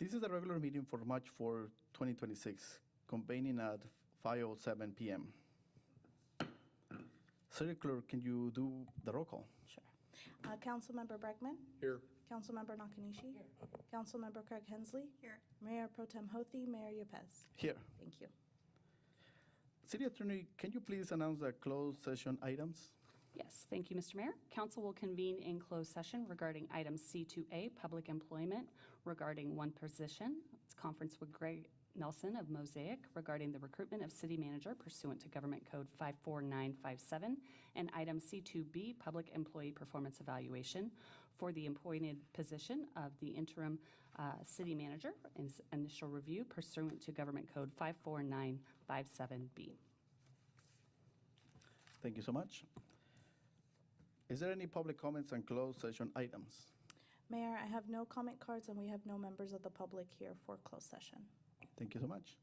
This is the regular meeting for March 4, 2026, convening at 5:07 p.m. City Clerk, can you do the roll call? Sure. Councilmember Bregman? Here. Councilmember Nakanishi? Here. Councilmember Craig Hensley? Here. Mayor Pro Tem Hothy, Mayor Yepes? Here. Thank you. City Attorney, can you please announce the closed session items? Yes, thank you, Mr. Mayor. Council will convene in closed session regarding item C2A, public employment, regarding one position. It's conference with Greg Nelson of Mosaic regarding the recruitment of city manager pursuant to Government Code 54957, and item C2B, public employee performance evaluation for the appointed position of the interim city manager, initial review pursuant to Government Code 54957B. Thank you so much. Is there any public comments on closed session items? Mayor, I have no comment cards, and we have no members of the public here for closed session. Thank you so much.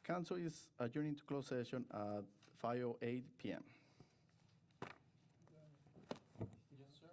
Council is adjourning to closed session at 5:08 p.m. Yes, sir.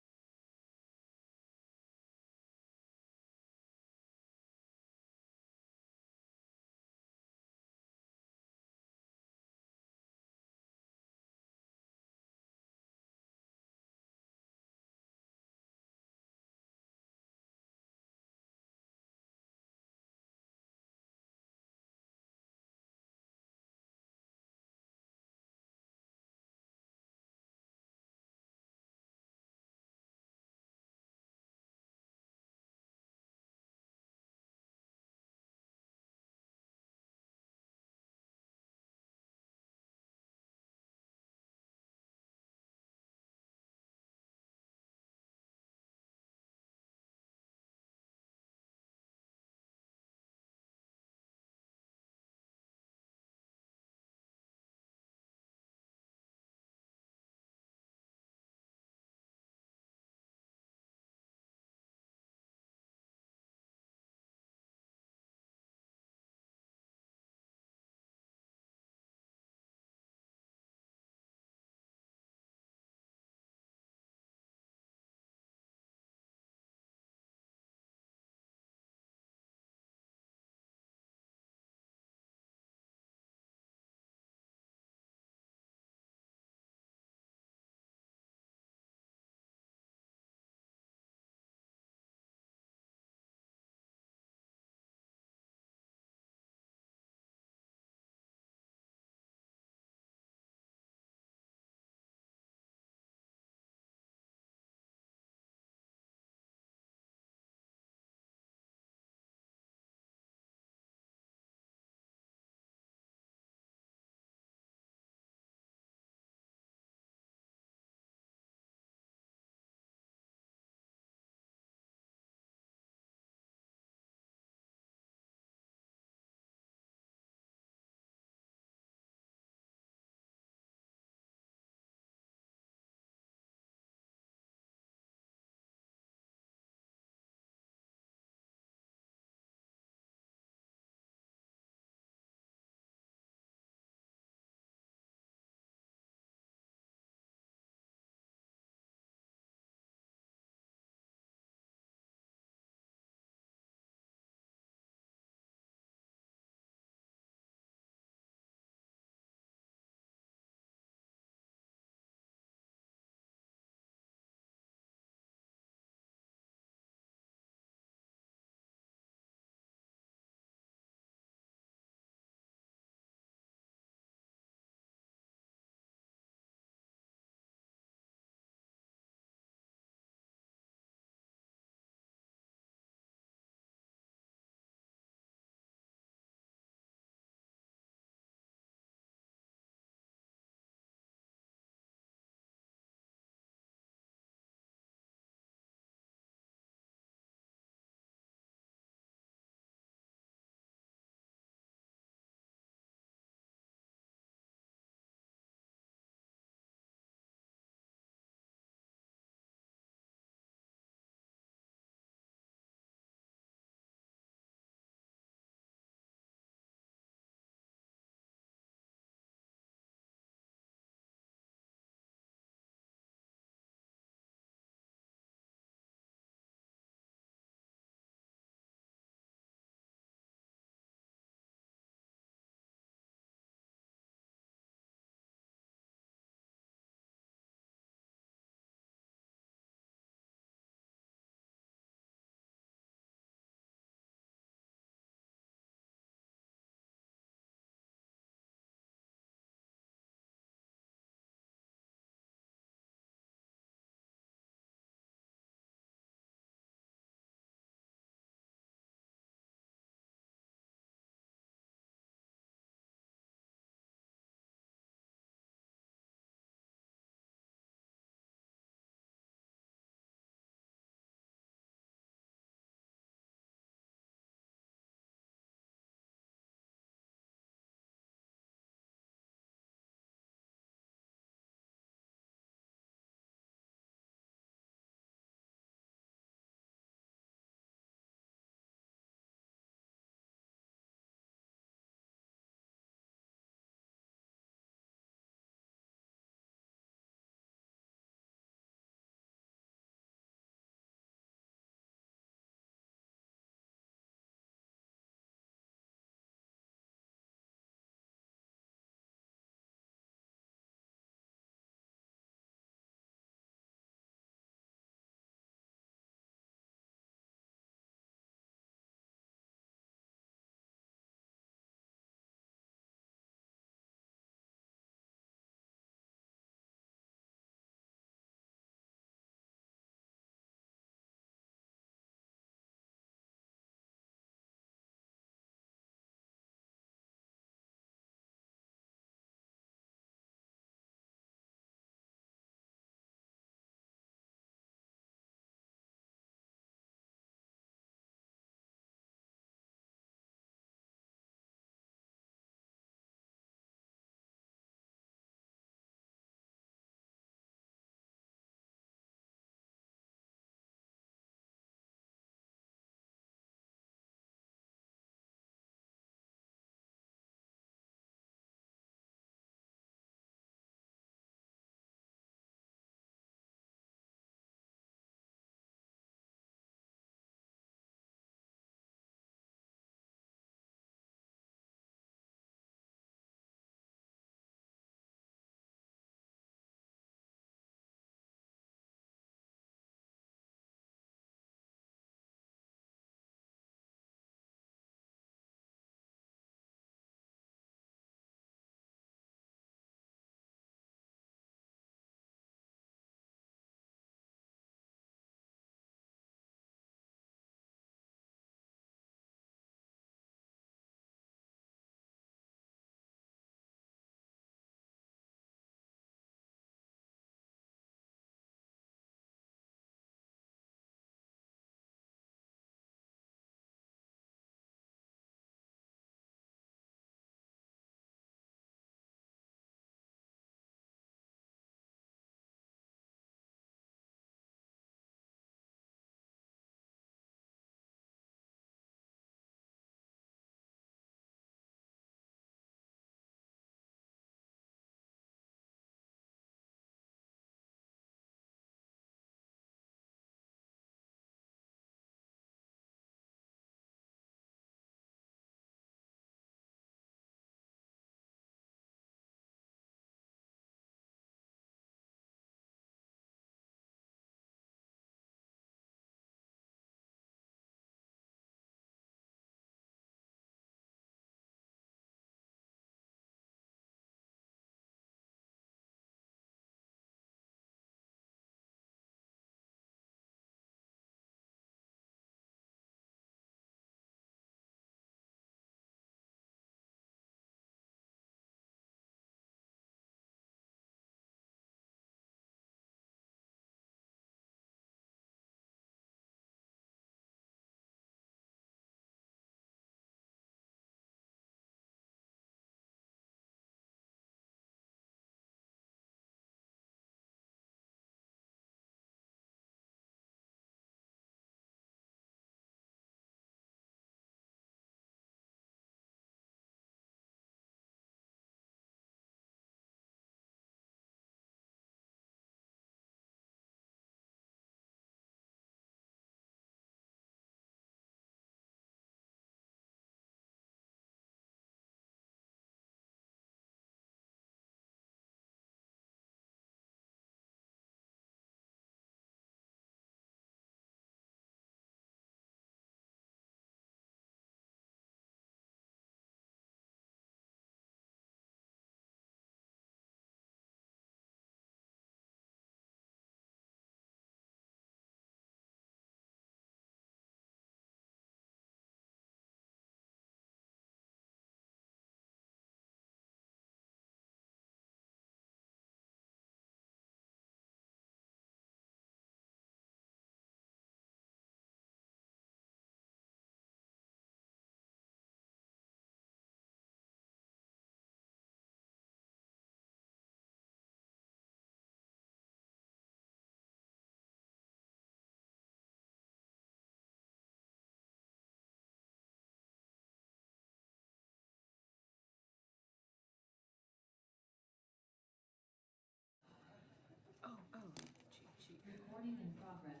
Recording in progress.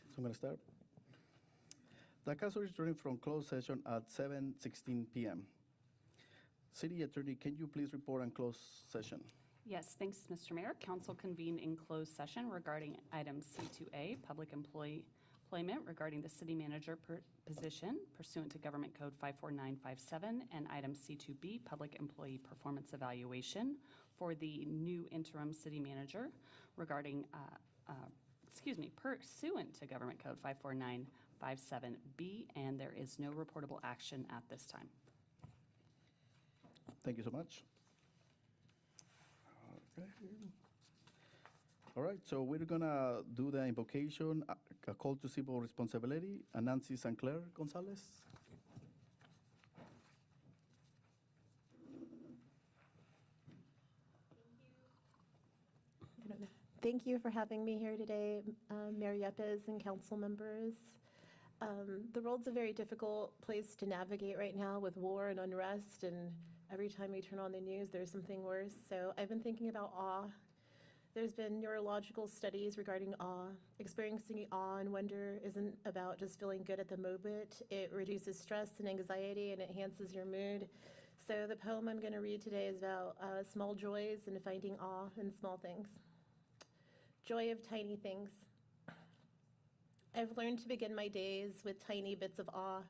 So I'm going to start. The council is returning from closed session at 7:16 p.m. City Attorney, can you please report on closed session? Yes, thanks, Mr. Mayor. Council convened in closed session regarding item C2A, public employment regarding the city manager position pursuant to Government Code 54957, and item C2B, public employee performance evaluation for the new interim city manager regarding, pursuant to Government Code 54957B, and there is no reportable action at this time. Thank you so much. Okay. All right, so we're gonna do the invocation, a call to civil responsibility. Nancy St. Clair Gonzalez. Thank you for having me here today, Mayor Yepes and council members. The world's a very difficult place to navigate right now with war and unrest, and every time we turn on the news, there's something worse. So I've been thinking about awe. There's been neurological studies regarding awe. Experiencing awe and wonder isn't about just feeling good at the moment. It reduces stress and anxiety and enhances your mood. So the poem I'm going to read today is about small joys and finding awe in small things. Joy of tiny things. I've learned to begin my days with tiny bits of awe,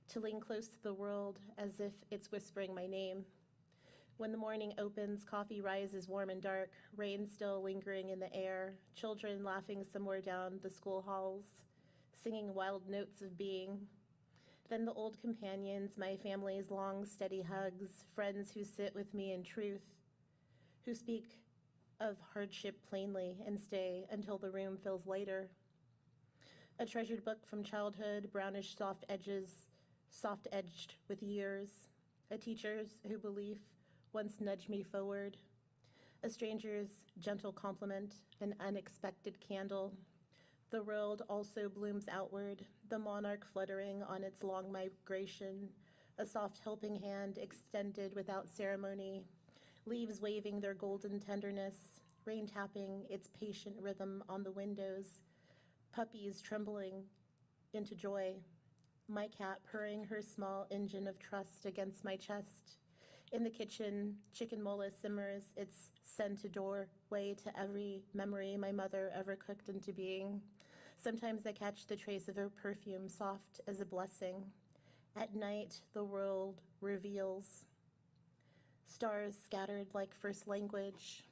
to lean close to the world as if it's whispering my name. When the morning opens, coffee rises warm and dark, rain still lingering in the air, children laughing somewhere down the school halls, singing wild notes of being. Then the old companions, my family's long, steady hugs, friends who sit with me in truth, who speak of hardship plainly and stay until the room feels lighter. A treasured book from childhood, brownish soft-edged with years. A teacher's who belief once nudged me forward. A stranger's gentle compliment, an unexpected candle. The world also blooms outward, the monarch fluttering on its long migration, a soft helping hand extended without ceremony, leaves waving their golden tenderness, rain tapping its patient rhythm on the windows, puppies trembling into joy, my cat purring her small engine of trust against my chest. In the kitchen, chicken mola simmers its scent doorway to every memory my mother ever cooked into being. Sometimes I catch the trace of her perfume, soft as a blessing. At night, the world reveals. Stars scattered like first language.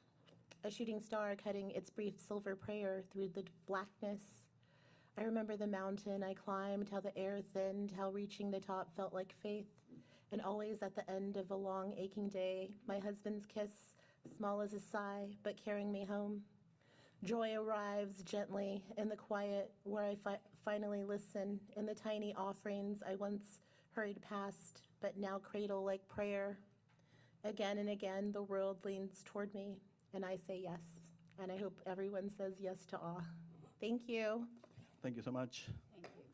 A shooting star cutting its brief silver prayer through the blackness. I remember the mountain I climbed, how the air thinned, how reaching the top felt like faith. And always at the end of a long, aching day, my husband's kiss, small as a sigh, but carrying me home. Joy arrives gently in the quiet where I finally listen, in the tiny offerings I once hurried past, but now cradle like prayer. Again and again, the world leans toward me, and I say yes. And I hope everyone says yes to awe. Thank you. Thank you so much. Thank you.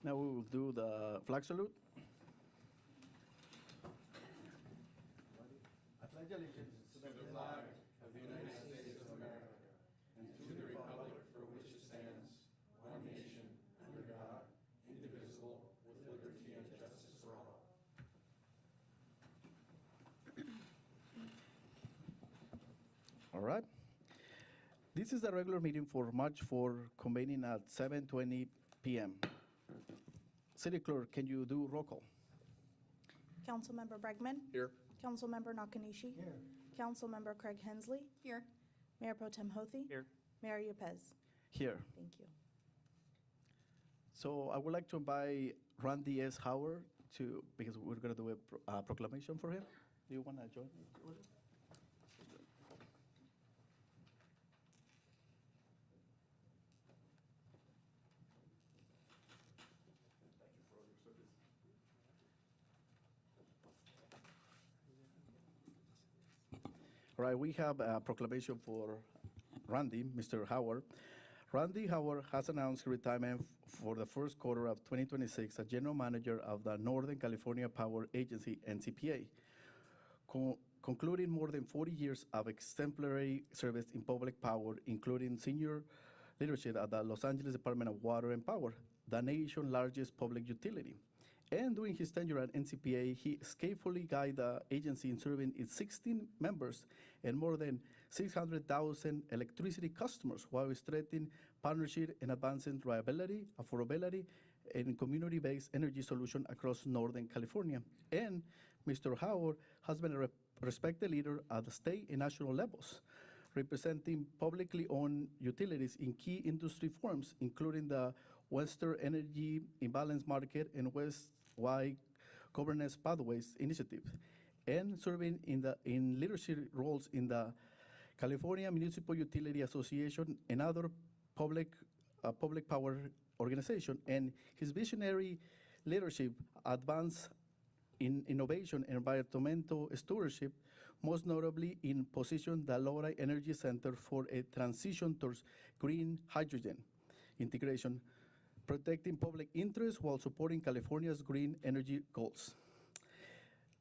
Now we will do the flag salute. I pledge allegiance to the flag of the United States of America and to the republic for which it stands, one nation, under God, indivisible, with liberty and justice for all. All right. This is the regular meeting for March 4, convening at 7:20 p.m. City Clerk, can you do roll call? Councilmember Bregman. Here. Councilmember Nakanishi. Here. Councilmember Craig Hensley. Here. Mayor Pro Tem Hothi. Here. Mayor Yepes. Here. Thank you. So I would like to invite Randy S. Howard to, because we're going to do a proclamation for him. Do you want to join me? All right, we have a proclamation for Randy, Mr. Howard. Randy Howard has announced retirement for the first quarter of 2026 as General Manager of the Northern California Power Agency, NCPA, concluding more than 40 years of exemplary service in public power, including senior leadership at the Los Angeles Department of Water and Power, the nation's largest public utility. And during his tenure at NCPA, he skillfully guided the agency in serving its 16 members and more than 600,000 electricity customers while strengthening partnership and advancing reliability, affordability, and community-based energy solutions across Northern California. And Mr. Howard has been a respected leader at the state and national levels, representing publicly owned utilities in key industry forums, including the Western Energy Imbalance Market and West-wide Governance Pathways Initiative, and serving in leadership roles in the California Municipal Utility Association and other public power organizations. And his visionary leadership advanced in innovation and environmental stewardship, most notably in position the Lodi Energy Center for a transition towards green hydrogen integration, protecting public interest while supporting California's green energy goals.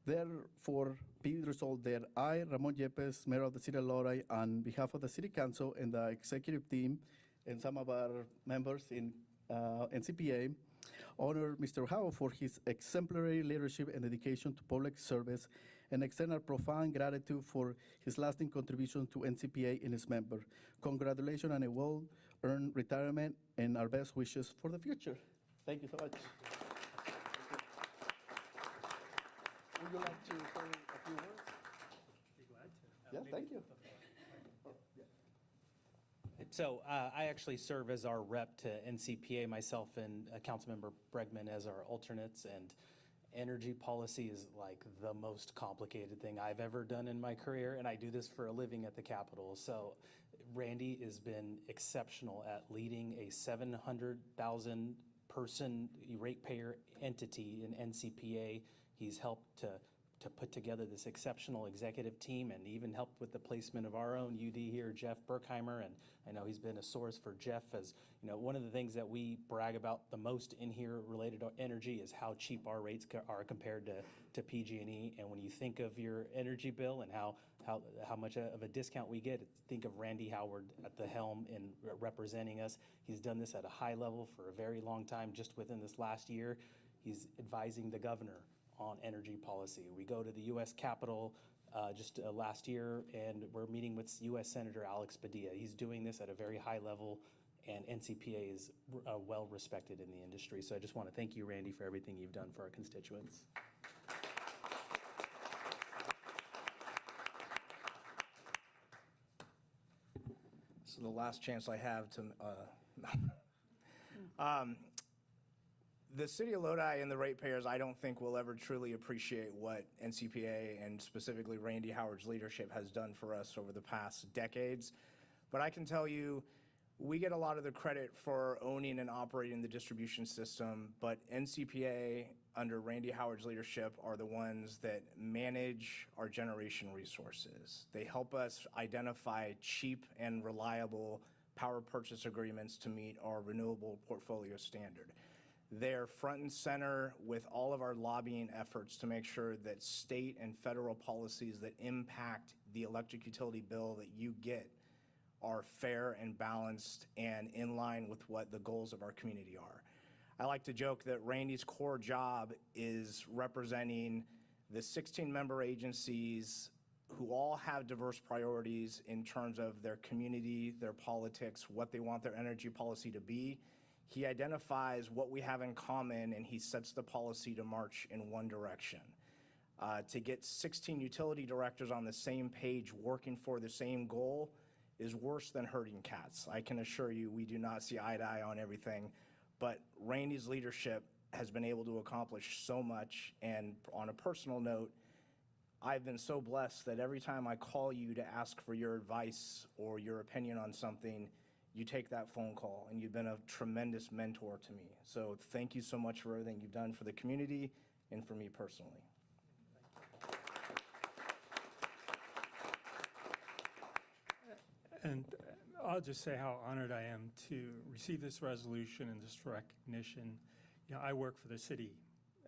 Therefore, be it resolved that I, Ramon Yepes, Mayor of the City of Lodi, on behalf of the City Council and the executive team and some of our members in NCPA, honor Mr. Howard for his exemplary leadership and dedication to public service and extend our profound gratitude for his lasting contribution to NCPA and its members. Congratulations on a well-earned retirement and our best wishes for the future. Thank you so much. Would you like to say a few words? Be glad to. Yeah, thank you. So I actually serve as our rep to NCPA, myself and Councilmember Bregman as our alternates, and energy policy is like the most complicated thing I've ever done in my career, and I do this for a living at the Capitol. So Randy has been exceptional at leading a 700,000 person ratepayer entity in NCPA. He's helped to put together this exceptional executive team and even helped with the placement of our own UD here, Jeff Berkheimer. And I know he's been a source for Jeff. As you know, one of the things that we brag about the most in here related to energy is how cheap our rates are compared to PG&E. And when you think of your energy bill and how much of a discount we get, think of Randy Howard at the helm in representing us. He's done this at a high level for a very long time. Just within this last year, he's advising the governor on energy policy. We go to the U.S. Capitol just last year, and we're meeting with U.S. Senator Alex Padilla. He's doing this at a very high level, and NCPA is well respected in the industry. So I just want to thank you, Randy, for everything you've done for our constituents. So the last chance I have to, the city of Lodi and the ratepayers, I don't think will ever truly appreciate what NCPA and specifically Randy Howard's leadership has done for us over the past decades. But I can tell you, we get a lot of the credit for owning and operating the distribution system, but NCPA under Randy Howard's leadership are the ones that manage our generation resources. They help us identify cheap and reliable power purchase agreements to meet our renewable portfolio standard. They're front and center with all of our lobbying efforts to make sure that state and federal policies that impact the electric utility bill that you get are fair and balanced and in line with what the goals of our community are. I like to joke that Randy's core job is representing the 16 member agencies who all have diverse priorities in terms of their community, their politics, what they want their energy policy to be. He identifies what we have in common, and he sets the policy to march in one direction. To get 16 utility directors on the same page working for the same goal is worse than herding cats. I can assure you we do not see eye to eye on everything, but Randy's leadership has been able to accomplish so much. And on a personal note, I've been so blessed that every time I call you to ask for your advice or your opinion on something, you take that phone call, and you've been a tremendous mentor to me. So thank you so much for everything you've done for the community and for me personally. And I'll just say how honored I am to receive this resolution and this recognition. You know, I work for the city,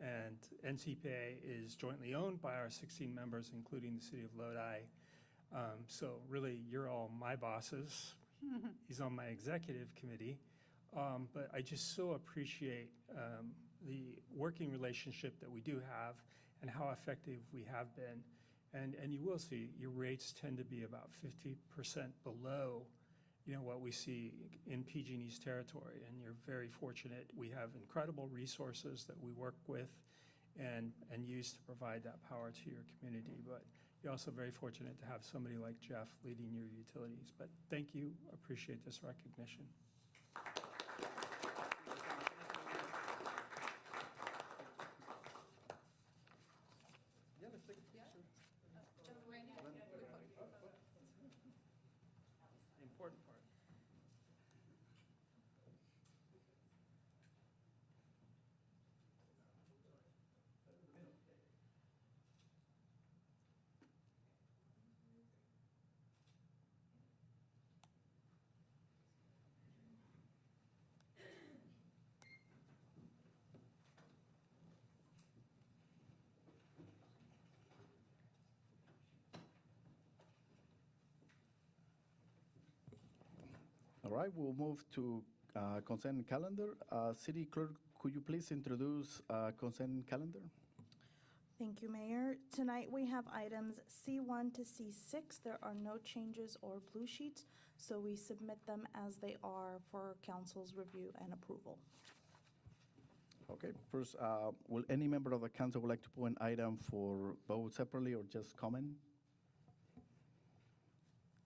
and NCPA is jointly owned by our 16 members, including the city of Lodi. So really, you're all my bosses. He's on my executive committee. But I just so appreciate the working relationship that we do have and how effective we have been. And you will see your rates tend to be about 50% below, you know, what we see in PG&E's territory. And you're very fortunate. We have incredible resources that we work with and use to provide that power to your community. But you're also very fortunate to have somebody like Jeff leading your utilities. But thank you. Appreciate this recognition. Important part. All right, we'll move to consent calendar. City Clerk, could you please introduce consent calendar? Thank you, Mayor. Tonight, we have items C1 to C6. There are no changes or blue sheets, so we submit them as they are for council's review and approval. Okay, first, will any member of the council would like to put an item for vote separately or just comment?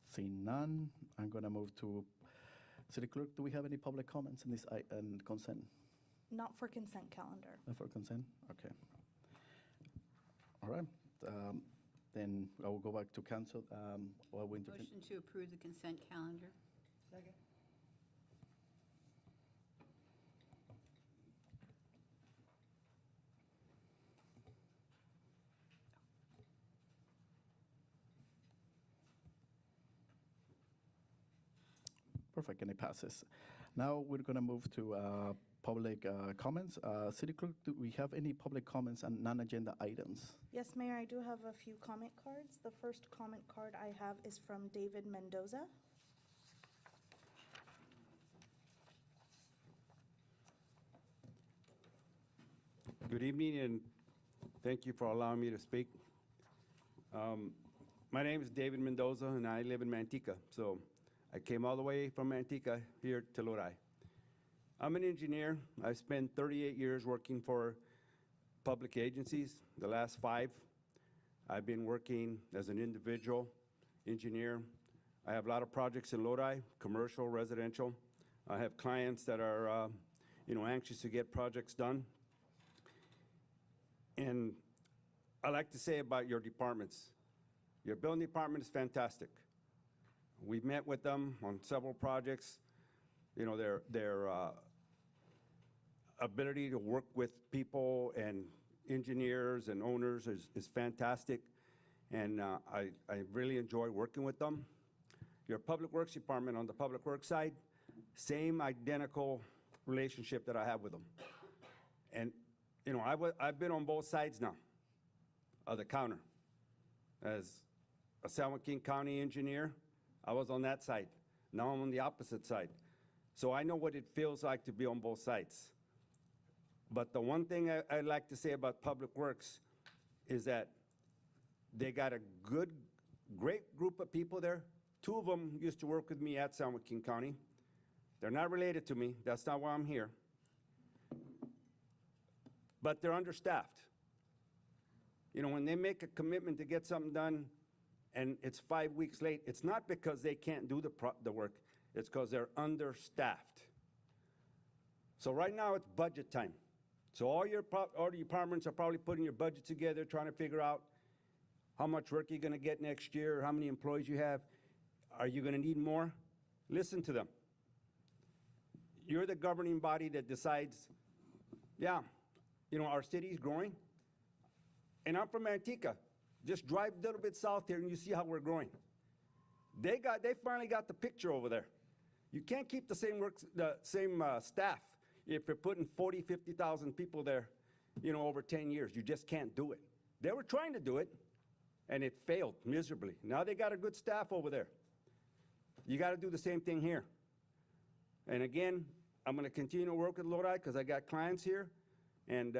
Seeing none, I'm going to move to City Clerk. Do we have any public comments in this consent? Not for consent calendar. Not for consent? Okay. All right. Then I will go back to council. While we entertain- Motion to approve the consent calendar. Second. Perfect, and it passes. Now we're going to move to public comments. City Clerk, do we have any public comments on non-agenda items? Yes, Mayor, I do have a few comment cards. The first comment card I have is from David Mendoza. Good evening, and thank you for allowing me to speak. My name is David Mendoza, and I live in Manteca. So I came all the way from Manteca here to Lodi. I'm an engineer. I spent 38 years working for public agencies. The last 5, I've been working as an individual engineer. I have a lot of projects in Lodi, commercial, residential. I have clients that are anxious to get projects done. And I like to say about your departments, your building department is fantastic. We've met with them on several projects. You know, their ability to work with people and engineers and owners is fantastic. And I really enjoy working with them. Your Public Works department, on the Public Works side, same identical relationship that I have with them. And, you know, I've been on both sides now of the counter. As a San Joaquin County engineer, I was on that side. Now I'm on the opposite side. So I know what it feels like to be on both sides. But the one thing I'd like to say about Public Works is that they got a great group of people there. 2 of them used to work with me at San Joaquin County. They're not related to me. That's not why I'm here. But they're understaffed. You know, when they make a commitment to get something done and it's 5 weeks late, it's not because they can't do the work. It's because they're understaffed. So right now it's budget time. So all your departments are probably putting your budget together, trying to figure out how much work you're going to get next year, how many employees you have. Are you going to need more? Listen to them. You're the governing body that decides, yeah, you know, our city's growing. And I'm from Manteca. Just drive a little bit south here and you see how we're growing. They finally got the picture over there. You can't keep the same staff if you're putting 40, 50,000 people there, over 10 years. You just can't do it. They were trying to do it, and it failed miserably. Now they got a good staff over there. You got to do the same thing here. And again, I'm going to continue to work with Lodi because I got clients here, and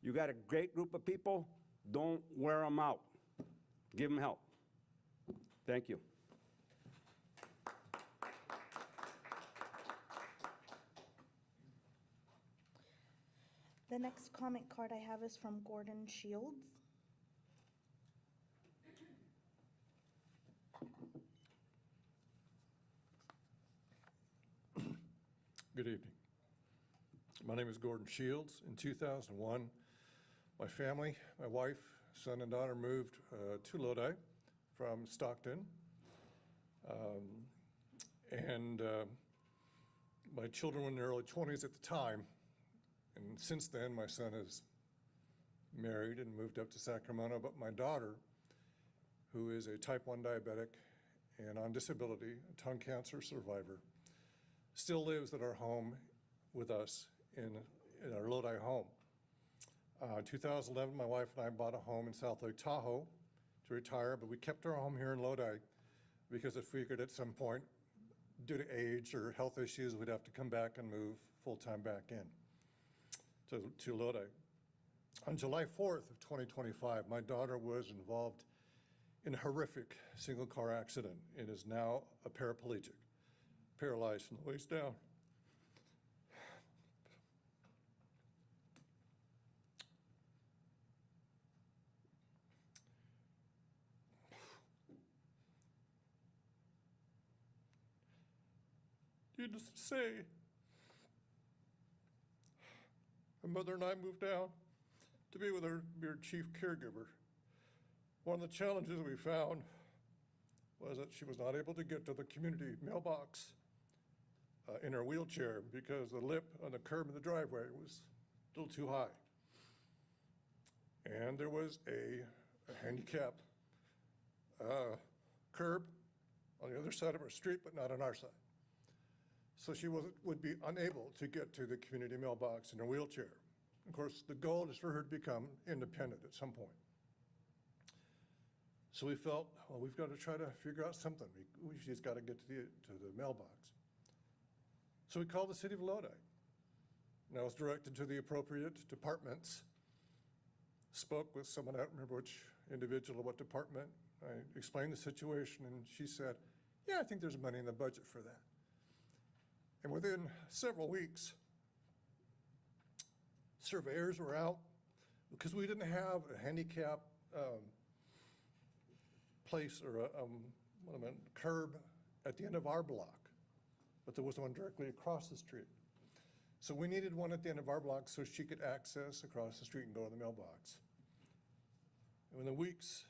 you got a great group of people. Don't wear them out. Give them help. Thank you. The next comment card I have is from Gordon Shields. Good evening. My name is Gordon Shields. In 2001, my family, my wife, son, and daughter moved to Lodi from Stockton. My children were in their early 20s at the time. And since then, my son is married and moved up to Sacramento. But my daughter, who is a type 1 diabetic and on disability, a tongue cancer survivor, still lives at our home with us in our Lodi home. In 2011, my wife and I bought a home in South Lake Tahoe to retire, but we kept our home here in Lodi because if we could at some point, due to age or health issues, we'd have to come back and move full-time back in to Lodi. On July 4th of 2025, my daughter was involved in a horrific single-car accident and is now a paraplegic, paralyzed from the waist down. Needless to say, my mother and I moved down to be with her chief caregiver. One of the challenges we found was that she was not able to get to the community mailbox in her wheelchair because the lip on the curb in the driveway was a little too high. And there was a handicap curb on the other side of our street, but not on our side. So she would be unable to get to the community mailbox in her wheelchair. Of course, the goal is for her to become independent at some point. So we felt, well, we've got to try to figure out something. She's got to get to the mailbox. So we called the city of Lodi. And I was directed to the appropriate departments, spoke with someone, I don't remember which individual or what department. I explained the situation, and she said, yeah, I think there's money in the budget for that. And within several weeks, surveyors were out because we didn't have a handicap place or a curb at the end of our block, but there was one directly across the street. So we needed one at the end of our block so she could access across the street and go to the mailbox. And within weeks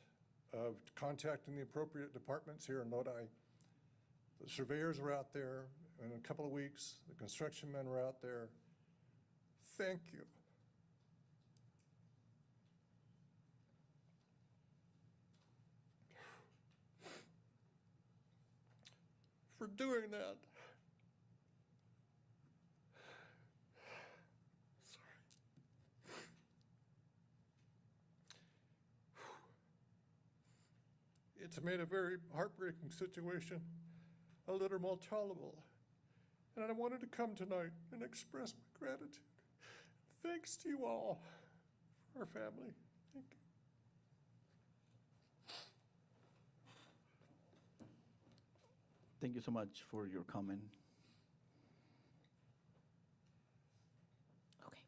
of contacting the appropriate departments here in Lodi, the surveyors were out there. In a couple of weeks, the construction men were out there. Thank you. For doing that. Sorry. It's made a very heartbreaking situation a little more tolerable. And I wanted to come tonight and express my gratitude. Thanks to you all for our family. Thank you. Thank you so much for your comment. Okay.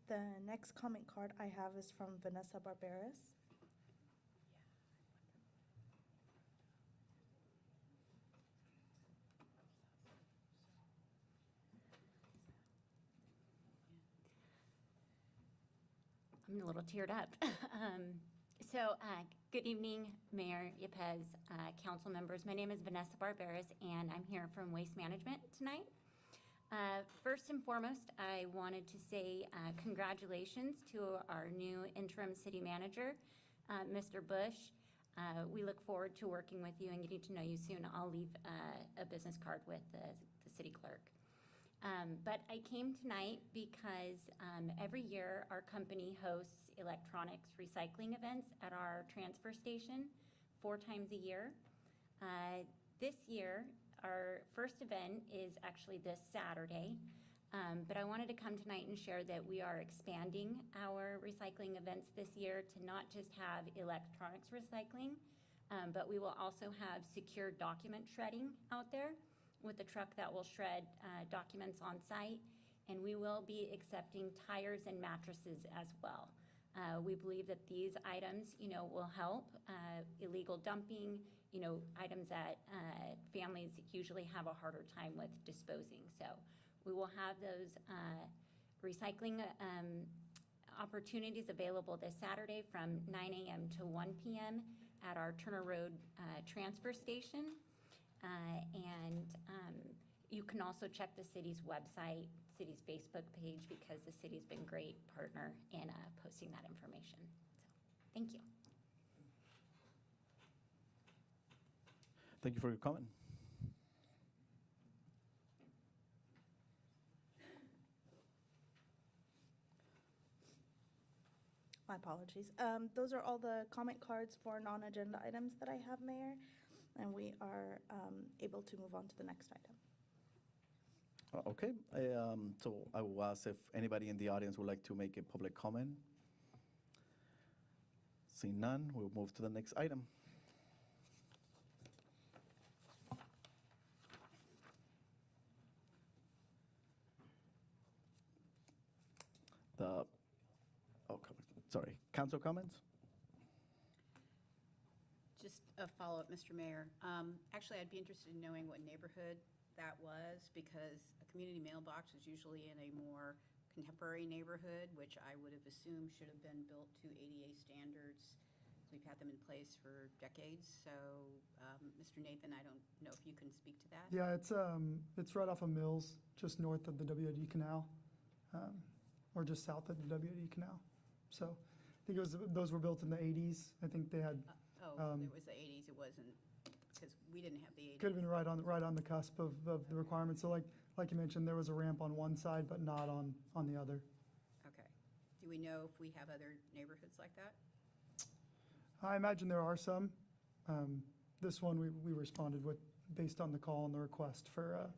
The next comment card I have is from Vanessa Barberas. I'm a little teared up. Good evening, Mayor Yepez, council members. My name is Vanessa Barberas, and I'm here from Waste Management tonight. First and foremost, I wanted to say congratulations to our new interim city manager, Mr. Bush. We look forward to working with you and getting to know you soon. I'll leave a business card with the city clerk. But I came tonight because every year our company hosts electronics recycling events at our transfer station 4 times a year. This year, our first event is actually this Saturday, but I wanted to come tonight and share that we are expanding our recycling events this year to not just have electronics recycling, but we will also have secure document shredding out there with a truck that will shred documents on site, and we will be accepting tires and mattresses as well. We believe that these items, will help illegal dumping, items that families usually have a harder time with disposing. So we will have those recycling opportunities available this Saturday from 9 a.m. to 1 p.m. at our Turner Road transfer station. And you can also check the city's website, city's Facebook page, because the city's been a great partner in posting that information. So, thank you. Thank you for your comment. My apologies. Those are all the comment cards for non-agenda items that I have, Mayor, and we are able to move on to the next item. Okay, so I will ask if anybody in the audience would like to make a public comment. Seeing none, we'll move to the next item. Council comments? Just a follow-up, Mr. Mayor. Actually, I'd be interested in knowing what neighborhood that was, because a community mailbox is usually in a more contemporary neighborhood, which I would have assumed should have been built to ADA standards. We've had them in place for decades. So, Mr. Nathan, I don't know if you can speak to that. Yeah, it's right off of Mills, just north of the WD Canal, or just south of the WD Canal. So I think those were built in the 80s. I think they had. It was the 80s. It wasn't, because we didn't have the 80s. Could have been right on the cusp of the requirements. So like you mentioned, there was a ramp on one side, but not on the other. Okay. Do we know if we have other neighborhoods like that? I imagine there are some. This one we responded with based on the call and the request for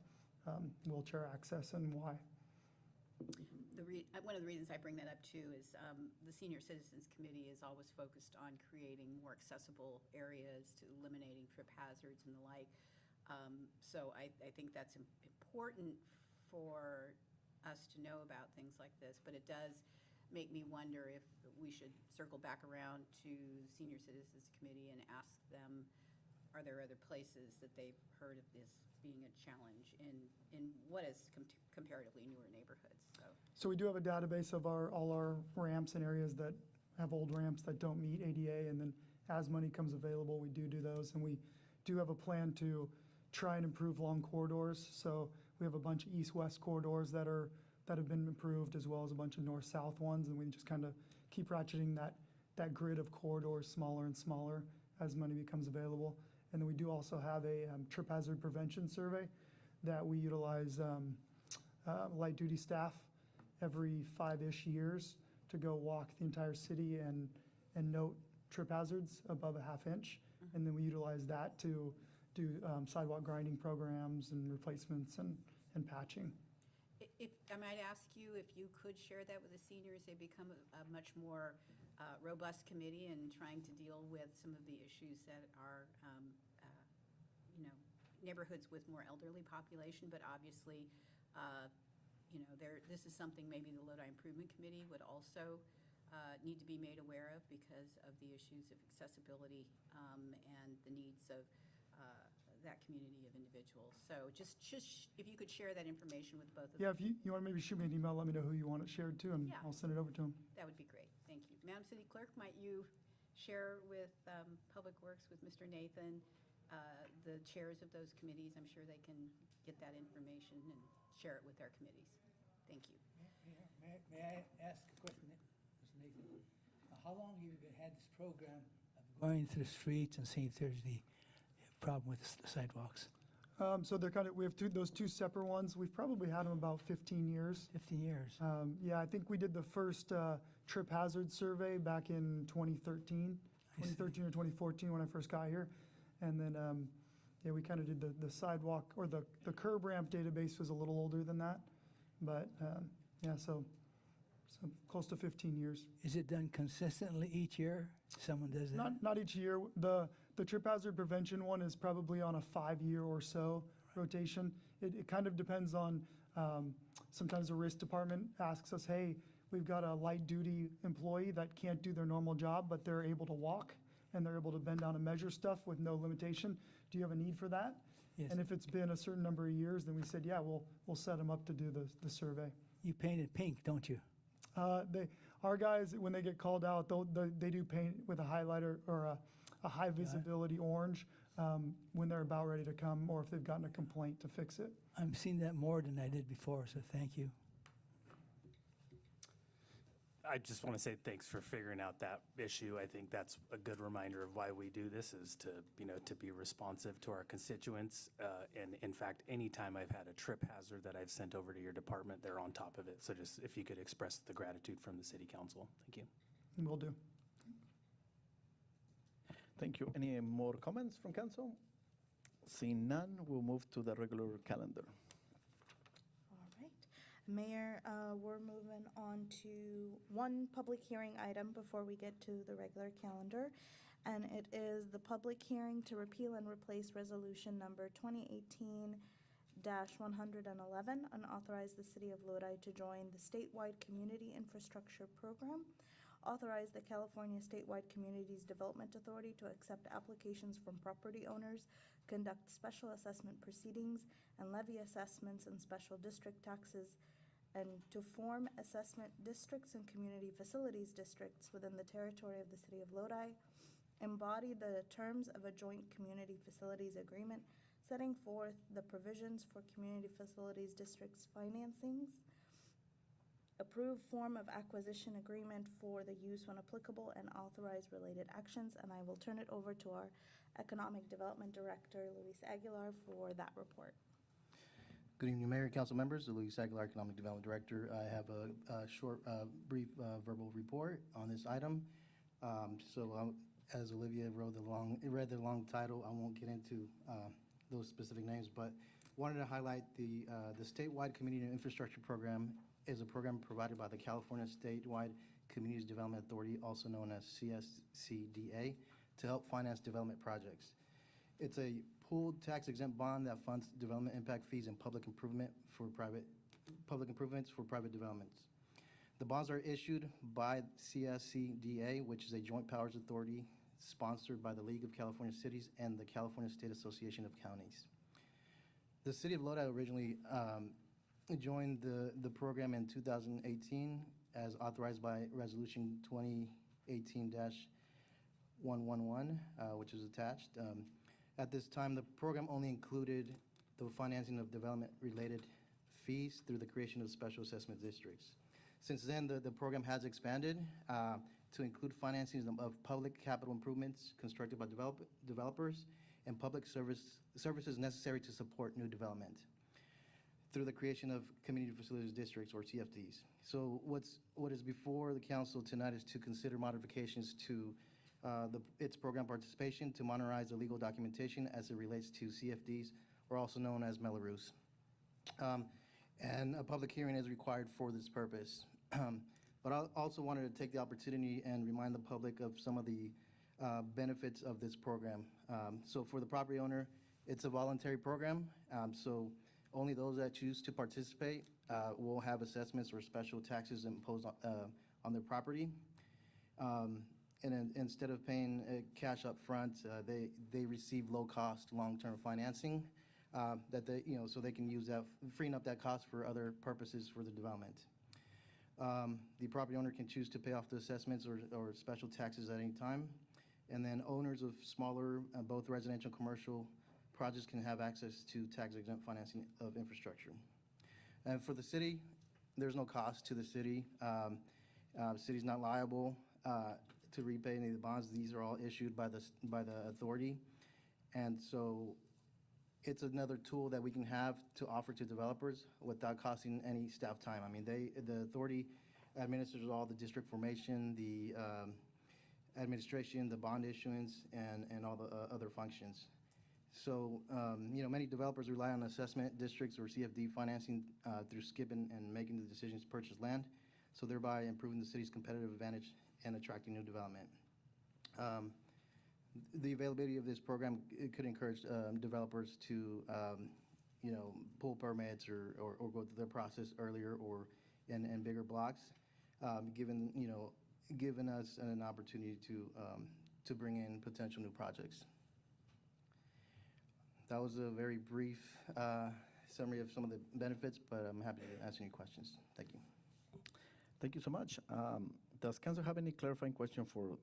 wheelchair access and why. One of the reasons I bring that up too is the Senior Citizens Committee is always focused on creating more accessible areas, to eliminating trip hazards and the like. So I think that's important for us to know about things like this, but it does make me wonder if we should circle back around to Senior Citizens Committee and ask them, are there other places that they've heard of this being a challenge in what is comparatively newer neighborhoods? So we do have a database of all our ramps and areas that have old ramps that don't meet ADA, and then as money comes available, we do those. And we do have a plan to try and improve long corridors. So we have a bunch of east-west corridors that have been improved, as well as a bunch of north-south ones, and we just kind of keep ratcheting that grid of corridors smaller and smaller as money becomes available. And then we do also have a trip hazard prevention survey that we utilize light-duty staff every 5-ish years to go walk the entire city and note trip hazards above a ½ inch. Mm-hmm. And then we utilize that to do sidewalk grinding programs and replacements and patching. If I might ask you if you could share that with the seniors, they become a much more robust committee in trying to deal with some of the issues that are, neighborhoods with more elderly population, but obviously, this is something maybe the Lodi Improvement Committee would also need to be made aware of because of the issues of accessibility and the needs of that community of individuals. So just if you could share that information with both of them. Yeah, if you want to maybe shoot me an email, let me know who you want it shared to, and I'll send it over to them. That would be great. Thank you. Madam City Clerk, might you share with Public Works, with Mr. Nathan, the chairs of those committees? I'm sure they can get that information and share it with their committees. Thank you. May I ask a question, Mr. Nathan? How long have you had this program of Going through the streets and seeing if there's the problem with the sidewalks. So they're we have those two separate ones. We've probably had them about 15 years. 15 years. Yeah, I think we did the first trip hazard survey back in 2013 or 2014 when I first got here. And then, yeah, we kind of did the sidewalk, or the curb ramp database was a little older than that. But, yeah, so close to 15 years. Is it done consistently each year? Someone does that? Not each year. The trip hazard prevention one is probably on a 5-year or so rotation. It kind of depends on, sometimes the risk department asks us, hey, we've got a light duty employee that can't do their normal job, but they're able to walk and they're able to bend down and measure stuff with no limitation. Do you have a need for that? Yes. And if it's been a certain number of years, then we said, yeah, we'll set them up to do the survey. You paint it pink, don't you? Our guys, when they get called out, they do paint with a highlighter or a high visibility orange when they're about ready to come, or if they've gotten a complaint to fix it. I'm seeing that more than I did before, so thank you. I just want to say thanks for figuring out that issue. I think that's a good reminder of why we do this, is to, to be responsive to our constituents. And in fact, anytime I've had a trip hazard that I've sent over to your department, they're on top of it. So just if you could express the gratitude from the city council. Thank you. Will do. Thank you. Any more comments from council? Seeing none, we'll move to the regular calendar. All right. Mayor, we're moving on to one public hearing item before we get to the regular calendar, and it is the public hearing to repeal and replace resolution number 2018-111 and authorize the city of Lodi to join the statewide community infrastructure program, authorize the California Statewide Communities Development Authority to accept applications from property owners, conduct special assessment proceedings, and levy assessments and special district taxes, and to form assessment districts and community facilities districts within the territory of the city of Lodi, embody the terms of a joint community facilities agreement, setting forth the provisions for community facilities districts financings, approve form of acquisition agreement for the use when applicable, and authorize related actions. And I will turn it over to our Economic Development Director, Luis Aguilar, for that report. Good evening, Mayor and council members. Luis Aguilar, Economic Development Director. I have a short, brief verbal report on this item. As Olivia read the long title, I won't get into those specific names, but wanted to highlight the statewide community infrastructure program is a program provided by the California Statewide Communities Development Authority, also known as CSCDA, to help finance development projects. It's a pooled tax-exempt bond that funds development impact fees and public improvements for private developments. The bonds are issued by CSCDA, which is a joint powers authority sponsored by the League of California Cities and the California State Association of Counties. The city of Lodi originally joined the program in 2018 as authorized by Resolution 2018-111, which is attached. At this time, the program only included the financing of development-related fees through the creation of special assessment districts. Since then, the program has expanded to include financing of public capital improvements constructed by developers and public services necessary to support new development through the creation of community facilities districts, or CFDs. So what is before the council tonight is to consider modifications to its program participation to modernize the legal documentation as it relates to CFDs, or also known as Melrose. And a public hearing is required for this purpose. But I also wanted to take the opportunity and remind the public of some of the benefits of this program. So for the property owner, it's a voluntary program. So only those that choose to participate will have assessments or special taxes imposed on their property. And instead of paying cash up front, they receive low-cost, long-term financing that so they can use that, freeing up that cost for other purposes for the development. The property owner can choose to pay off the assessments or special taxes at any time. And then owners of smaller, both residential and commercial projects can have access to tax-exempt financing of infrastructure. And for the city, there's no cost to the city. The city's not liable to repay any of the bonds. These are all issued by the authority. And so it's another tool that we can have to offer to developers without costing any staff time. I mean, the authority administers all the district formation, the administration, the bond issuance, and all the other functions. So, many developers rely on assessment districts or CFD financing through SCIP and making the decisions to purchase land, so thereby improving the city's competitive advantage and attracting new development. The availability of this program, it could encourage developers to, pull permits or go through the process earlier or in bigger blocks, given us an opportunity to bring in potential new projects. That was a very brief summary of some of the benefits, but I'm happy to answer any questions. Thank you. Thank you so much. Does council have any clarifying question for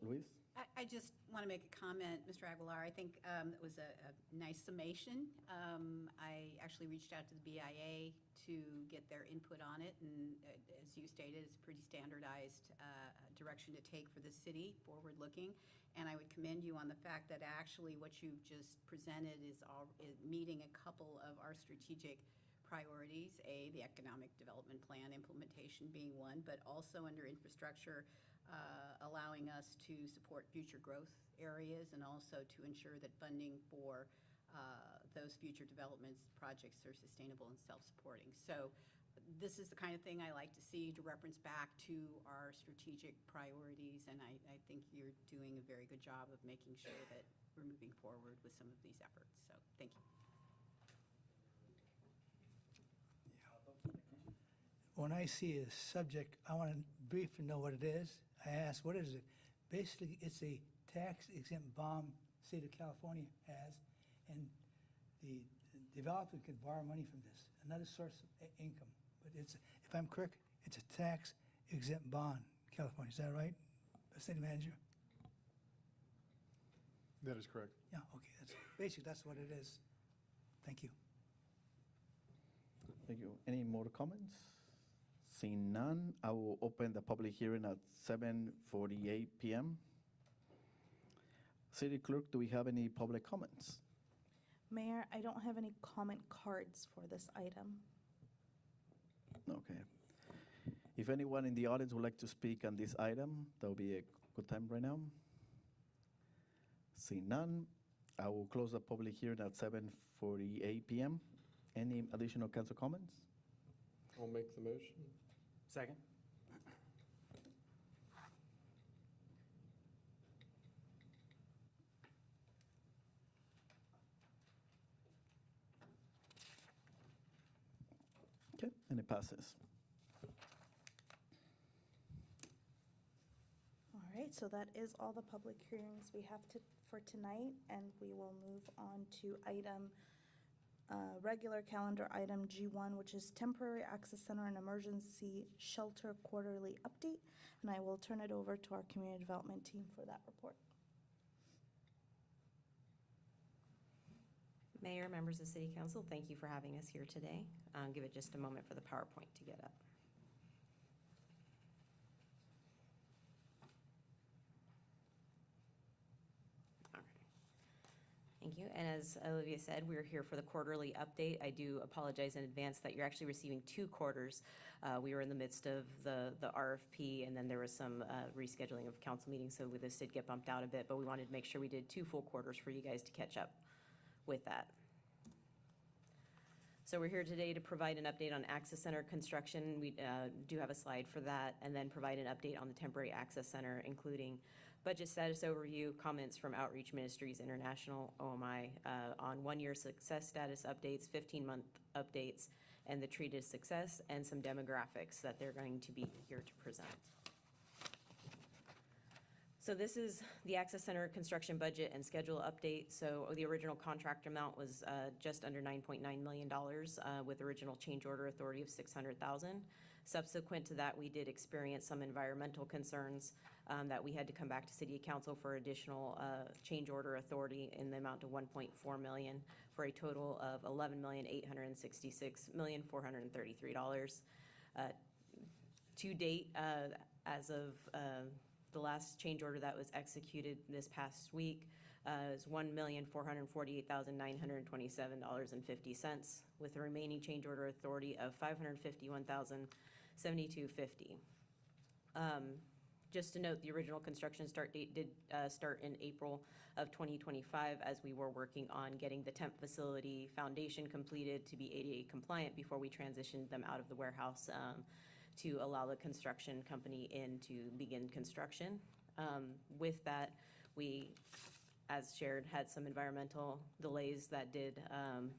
Luis? I just want to make a comment, Mr. Aguilar. I think it was a nice summation. I actually reached out to the BIA to get their input on it, and as you stated, it's a pretty standardized direction to take for the city, forward-looking. And I would commend you on the fact that actually what you've just presented is meeting a couple of our strategic priorities, the economic development plan implementation being one, but also under infrastructure, allowing us to support future growth areas and also to ensure that funding for those future developments projects are sustainable and self-supporting. So this is the kind of thing I like to see, to reference back to our strategic priorities, and I think you're doing a very good job of making sure that we're moving forward with some of these efforts. So thank you. When I see a subject, I want to briefly know what it is. I ask, what is it? Basically, it's a tax-exempt bond state of California has, and the developer can borrow money from this, another source of income. But it's, if I'm correct, it's a tax-exempt bond, California. Is that right, City Manager? That is correct. Yeah, okay. That's what it is. Thank you. Thank you. Any more comments? Seeing none, I will open the public hearing at 7:48 p.m. City Clerk, do we have any public comments? Mayor, I don't have any comment cards for this item. Okay. If anyone in the audience would like to speak on this item, that would be a good time right now. Seeing none, I will close the public hearing at 7:48 p.m. Any additional council comments? I'll make the motion. Second? Okay, and it passes. All right, so that is all the public hearings we have for tonight, and we will move on to regular calendar item G1, which is Temporary Access Center and Emergency Shelter Quarterly Update, and I will turn it over to our Community Development team for that report. Mayor, members of City Council, thank you for having us here today. Give it just a moment for the PowerPoint to get up. All right. Thank you. And as Olivia said, we're here for the quarterly update. I do apologize in advance that you're actually receiving 2 quarters. We were in the midst of the RFP, and then there was some rescheduling of council meetings, so this did get bumped out a bit, but we wanted to make sure we did 2 full quarters for you guys to catch up with that. So we're here today to provide an update on Access Center construction. We do have a slide for that, and then provide an update on the Temporary Access Center, including budget status overview, comments from Outreach Ministries International, OMI, on 1-year success status updates, 15-month updates, and the treated success, and some demographics that they're going to be here to present. So this is the Access Center construction budget and schedule update. So the original contract amount was just under $9.9 million with original change order authority of $600,000. Subsequent to that, we did experience some environmental concerns that we had to come back to City Council for additional change order authority in the amount of $1.4 million for a total of $11,866,433. To date, as of The last change order that was executed this past week is $1,448,927.50, with a remaining change order authority of $551,072.50. Just to note, the original construction start date did start in April of 2025, as we were working on getting the temp facility foundation completed to be ADA compliant before we transitioned them out of the warehouse to allow the construction company in to begin construction. With that, we, as shared, had some environmental delays that did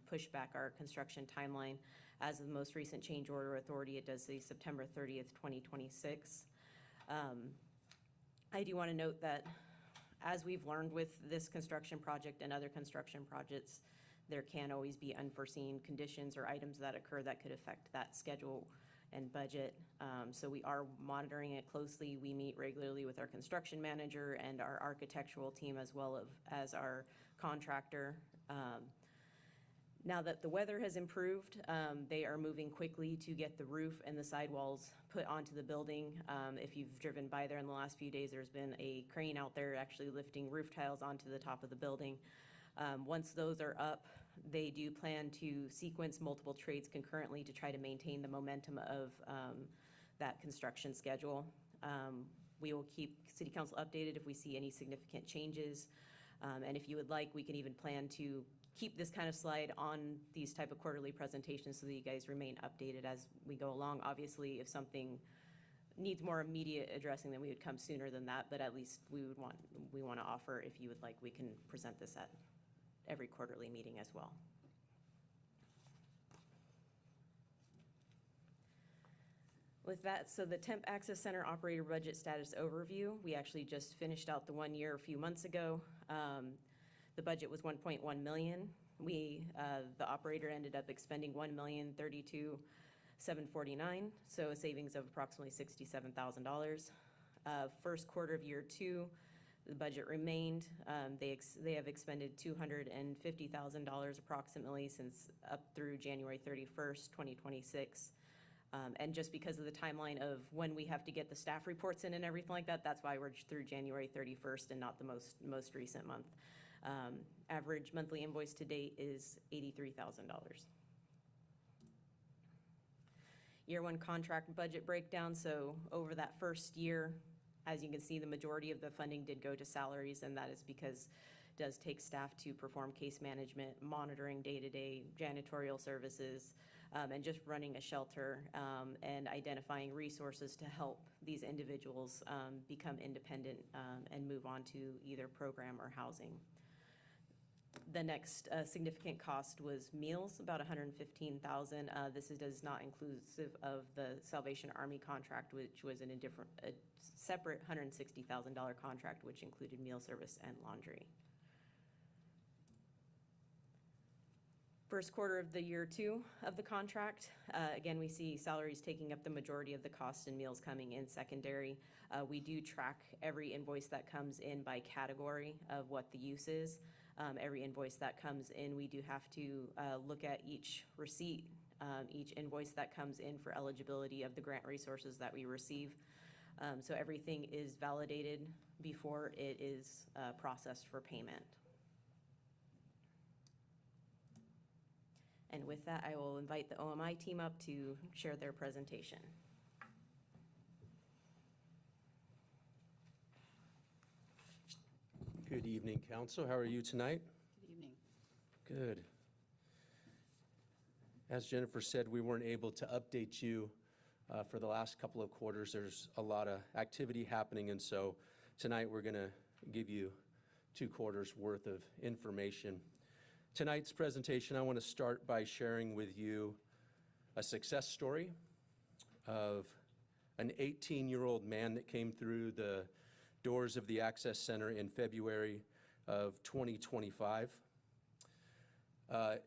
push back our construction timeline. As of the most recent change order authority, it does say September 30th, 2026. I do want to note that as we've learned with this construction project and other construction projects, there can always be unforeseen conditions or items that occur that could affect that schedule and budget. So we are monitoring it closely. We meet regularly with our construction manager and our architectural team, as well as our contractor. Now that the weather has improved, they are moving quickly to get the roof and the sidewalls put onto the building. If you've driven by there in the last few days, there's been a crane out there actually lifting roof tiles onto the top of the building. Once those are up, they do plan to sequence multiple trades concurrently to try to maintain the momentum of that construction schedule. We will keep City Council updated if we see any significant changes. And if you would like, we can even plan to keep this kind of slide on these type of quarterly presentations so that you guys remain updated as we go along. Obviously, if something needs more immediate addressing, then we would come sooner than that, but at least we want to offer, if you would like, we can present this at every quarterly meeting as well. With that, so the Temp Access Center operator budget status overview, we actually just finished out the 1 year a few months ago. The budget was $1.1 million. The operator ended up expending $1,032,749, so a savings of approximately $67,000. First quarter of year 2, the budget remained. They have expended $250,000 approximately since up through January 31st, 2026. And just because of the timeline of when we have to get the staff reports in and everything like that, that's why we're through January 31st and not the most recent month. Average monthly invoice to date is $83,000. Year 1 contract budget breakdown. So over that first year, as you can see, the majority of the funding did go to salaries, and that is because it does take staff to perform case management, monitoring day-to-day janitorial services, and just running a shelter and identifying resources to help these individuals become independent and move on to either program or housing. The next significant cost was meals, about $115,000. This does not inclusive of the Salvation Army contract, which was in a separate $160,000 contract, which included meal service and laundry. First quarter of the year 2 of the contract, again, we see salaries taking up the majority of the cost and meals coming in secondary. We do track every invoice that comes in by category of what the use is. Every invoice that comes in, we do have to look at each receipt, each invoice that comes in for eligibility of the grant resources that we receive. So everything is validated before it is processed for payment. And with that, I will invite the OMI team up to share their presentation. Good evening, Council. How are you tonight? Good evening. Good. As Jennifer said, we weren't able to update you for the last couple of quarters. There's a lot of activity happening, and so tonight we're going to give you 2 quarters worth of information. Tonight's presentation, I want to start by sharing with you a success story of an 18-year-old man that came through the doors of the Access Center in February of 2025.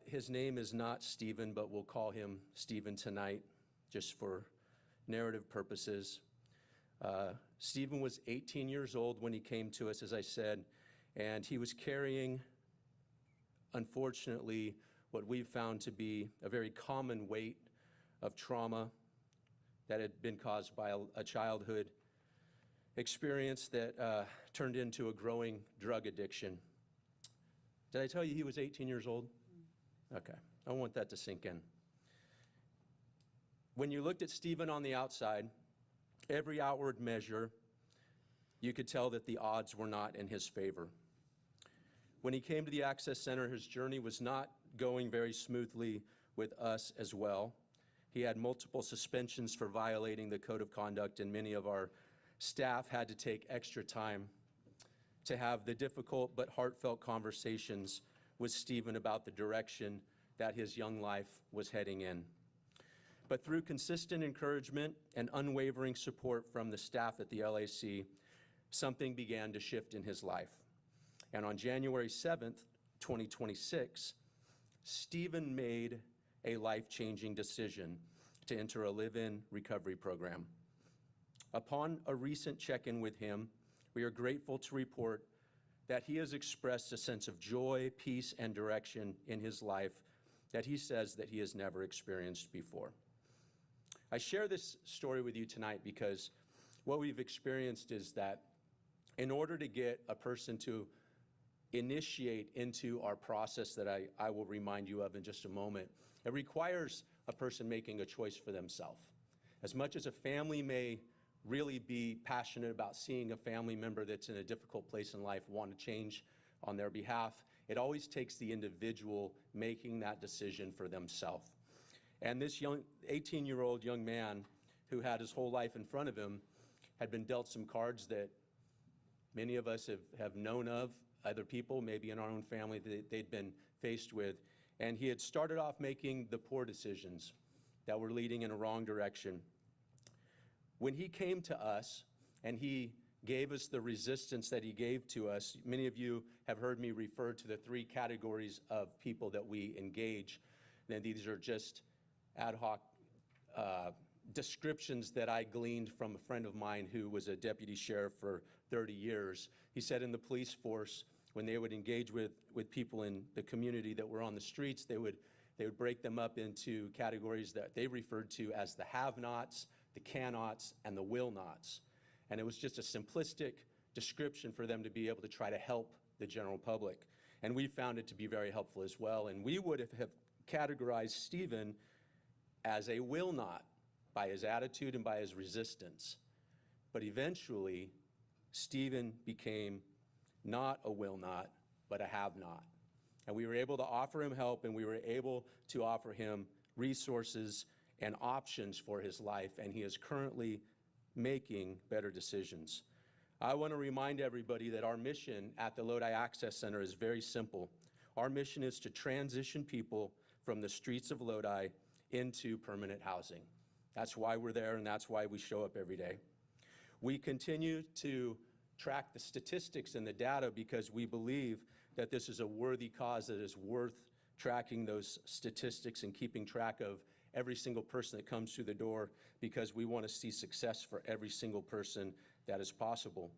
His name is not Stephen, but we'll call him Stephen tonight, just for narrative purposes. Stephen was 18 years old when he came to us, as I said, and he was carrying, unfortunately, what we've found to be a very common weight of trauma that had been caused by a childhood experience that turned into a growing drug addiction. Did I tell you he was 18 years old? Okay, I want that to sink in. When you looked at Stephen on the outside, every outward measure, you could tell that the odds were not in his favor. When he came to the Access Center, his journey was not going very smoothly with us as well. He had multiple suspensions for violating the code of conduct, and many of our staff had to take extra time to have the difficult but heartfelt conversations with Stephen about the direction that his young life was heading in. But through consistent encouragement and unwavering support from the staff at the LAC, something began to shift in his life. And on January 7th, 2026, Stephen made a life-changing decision to enter a live-in recovery program. Upon a recent check-in with him, we are grateful to report that he has expressed a sense of joy, peace, and direction in his life that he says that he has never experienced before. I share this story with you tonight because what we've experienced is that in order to get a person to initiate into our process that I will remind you of in just a moment, it requires a person making a choice for themselves. As much as a family may really be passionate about seeing a family member that's in a difficult place in life want to change on their behalf, it always takes the individual making that decision for themselves. And this 18-year-old young man who had his whole life in front of him had been dealt some cards that many of us have known of, other people, maybe in our own family, that they'd been faced with. And he had started off making the poor decisions that were leading in a wrong direction. When he came to us and he gave us the resistance that he gave to us, many of you have heard me refer to the 3 categories of people that we engage. And these are just ad hoc descriptions that I gleaned from a friend of mine who was a deputy sheriff for 30 years. He said in the police force, when they would engage with people in the community that were on the streets, they would break them up into categories that they referred to as the have-nots, the can-nots, and the will-nots. And it was just a simplistic description for them to be able to try to help the general public. And we found it to be very helpful as well. And we would have categorized Stephen as a will-not by his attitude and by his resistance. But eventually, Stephen became not a will-not, but a have-not. And we were able to offer him help, and we were able to offer him resources and options for his life, and he is currently making better decisions. I want to remind everybody that our mission at the Lodi Access Center is very simple. Our mission is to transition people from the streets of Lodi into permanent housing. That's why we're there, and that's why we show up every day. We continue to track the statistics and the data because we believe that this is a worthy cause that is worth tracking those statistics and keeping track of every single person that comes through the door, because we want to see success for every single person that is possible.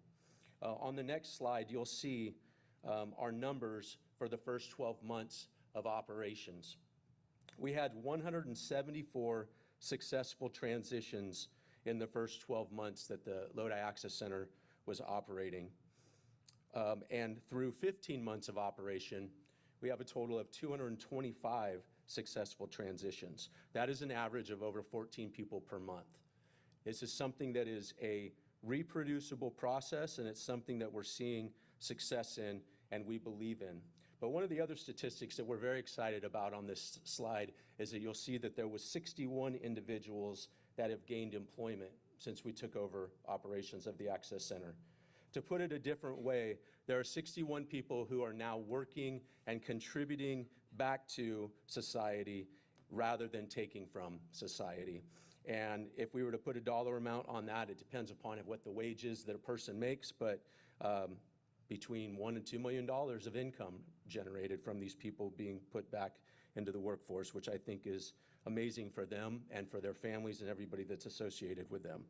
On the next slide, you'll see our numbers for the first 12 months of operations. We had 174 successful transitions in the first 12 months that the Lodi Access Center was operating. And through 15 months of operation, we have a total of 225 successful transitions. That is an average of over 14 people per month. This is something that is a reproducible process, and it's something that we're seeing success in and we believe in. But one of the other statistics that we're very excited about on this slide is that you'll see that there was 61 individuals that have gained employment since we took over operations of the Access Center. To put it a different way, there are 61 people who are now working and contributing back to society rather than taking from society. And if we were to put a dollar amount on that, it depends upon what the wage is that a person makes, but between $1 and $2 million of income generated from these people being put back into the workforce, which I think is amazing for them and for their families and everybody that's associated with them.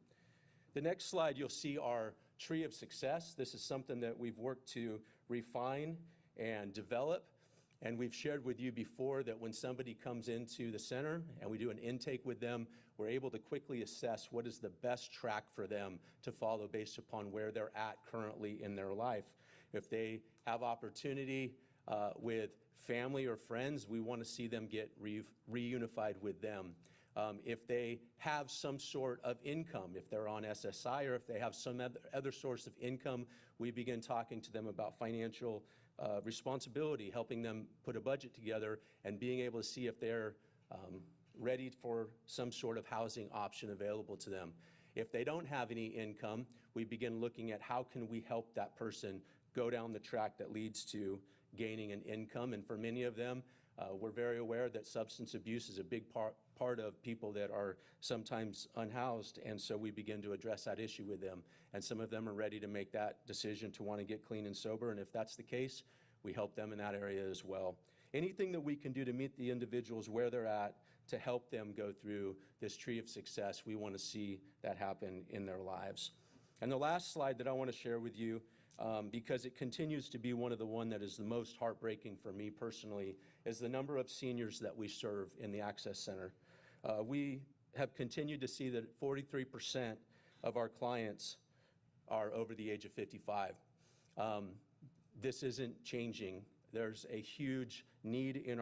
The next slide, you'll see our tree of success. This is something that we've worked to refine and develop. And we've shared with you before that when somebody comes into the center and we do an intake with them, we're able to quickly assess what is the best track for them to follow based upon where they're at currently in their life. If they have opportunity with family or friends, we want to see them get reunified with them. If they have some sort of income, if they're on SSI or if they have some other source of income, we begin talking to them about financial responsibility, helping them put a budget together and being able to see if they're ready for some sort of housing option available to them. If they don't have any income, we begin looking at how can we help that person go down the track that leads to gaining an income. And for many of them, we're very aware that substance abuse is a big part of people that are sometimes unhoused, and so we begin to address that issue with them. And some of them are ready to make that decision to want to get clean and sober, and if that's the case, we help them in that area as well. Anything that we can do to meet the individuals where they're at to help them go through this tree of success, we want to see that happen in their lives. And the last slide that I want to share with you, because it continues to be one that is the most heartbreaking for me personally, is the number of seniors that we serve in the Access Center. We have continued to see that 43% of our clients are over the age of 55. This isn't changing. There's a huge need in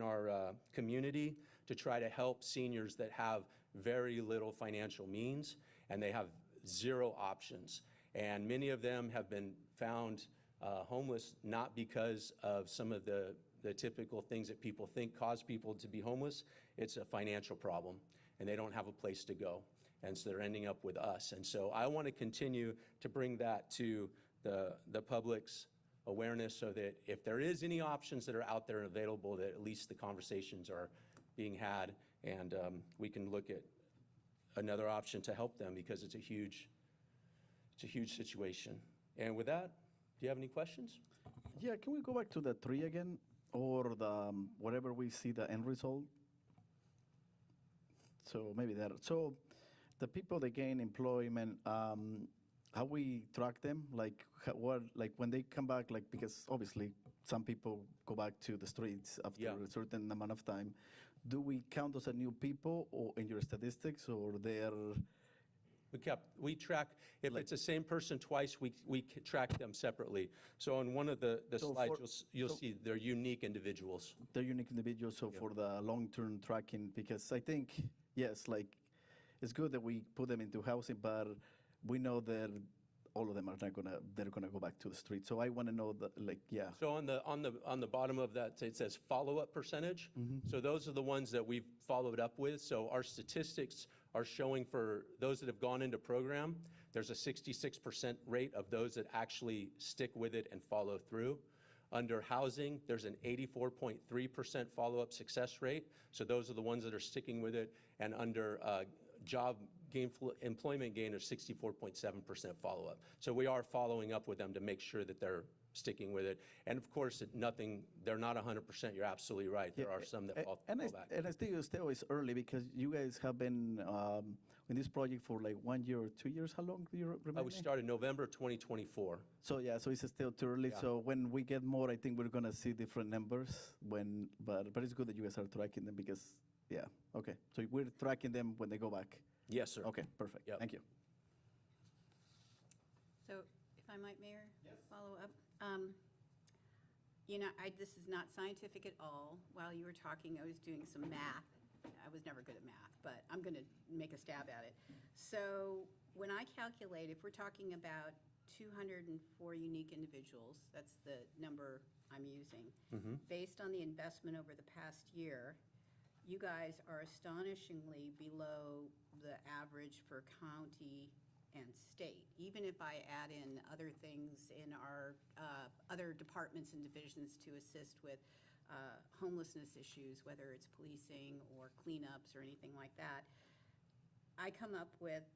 our community to try to help seniors that have very little financial means and they have zero options. And many of them have been found homeless not because of some of the typical things that people think cause people to be homeless. It's a financial problem, and they don't have a place to go. And so they're ending up with us. And so I want to continue to bring that to the public's awareness so that if there is any options that are out there and available, that at least the conversations are being had, and we can look at another option to help them, because it's a huge situation. And with that, do you have any questions? Yeah, can we go back to the tree again, or the whatever we see the end result? So maybe that. So the people that gain employment, how we track them? Like like when they come back, like, because obviously some people go back to the streets after a certain amount of time. Do we count those as new people or in your statistics, or they're? We track, if it's the same person twice, we track them separately. So on one of the slides, you'll see they're unique individuals. They're unique individuals, so for the long-term tracking, because I think, yes, like, it's good that we put them into housing, but we know that all of them are not they're gonna go back to the street. So I want to know that, like, yeah. So on the bottom of that, it says follow-up percentage. So those are the ones that we've followed up with. So our statistics are showing for those that have gone into program, there's a 66% rate of those that actually stick with it and follow through. Under housing, there's an 84.3% follow-up success rate. So those are the ones that are sticking with it. And under employment gain, there's 64.7% follow-up. So we are following up with them to make sure that they're sticking with it. And of course, they're not 100%. You're absolutely right. There are some that fall back. And I think still it's early, because you guys have been in this project for like 1 year or 2 years. How long do you remember? We started November 2024. So yeah, so it's still too early. Yeah. So when we get more, I think we're gonna see different numbers. But it's good that you guys are tracking them, because yeah, okay. So we're tracking them when they go back. Yes, sir. Okay, perfect. Yep. Thank you. So if I might, Mayor, follow up. This is not scientific at all. While you were talking, I was doing some math. I was never good at math, but I'm going to make a stab at it. So when I calculate, if we're talking about 204 unique individuals, that's the number I'm using, based on the investment over the past year, you guys are astonishingly below the average for county and state. Even if I add in other things in our other departments and divisions to assist with homelessness issues, whether it's policing or cleanups or anything like that, I come up with,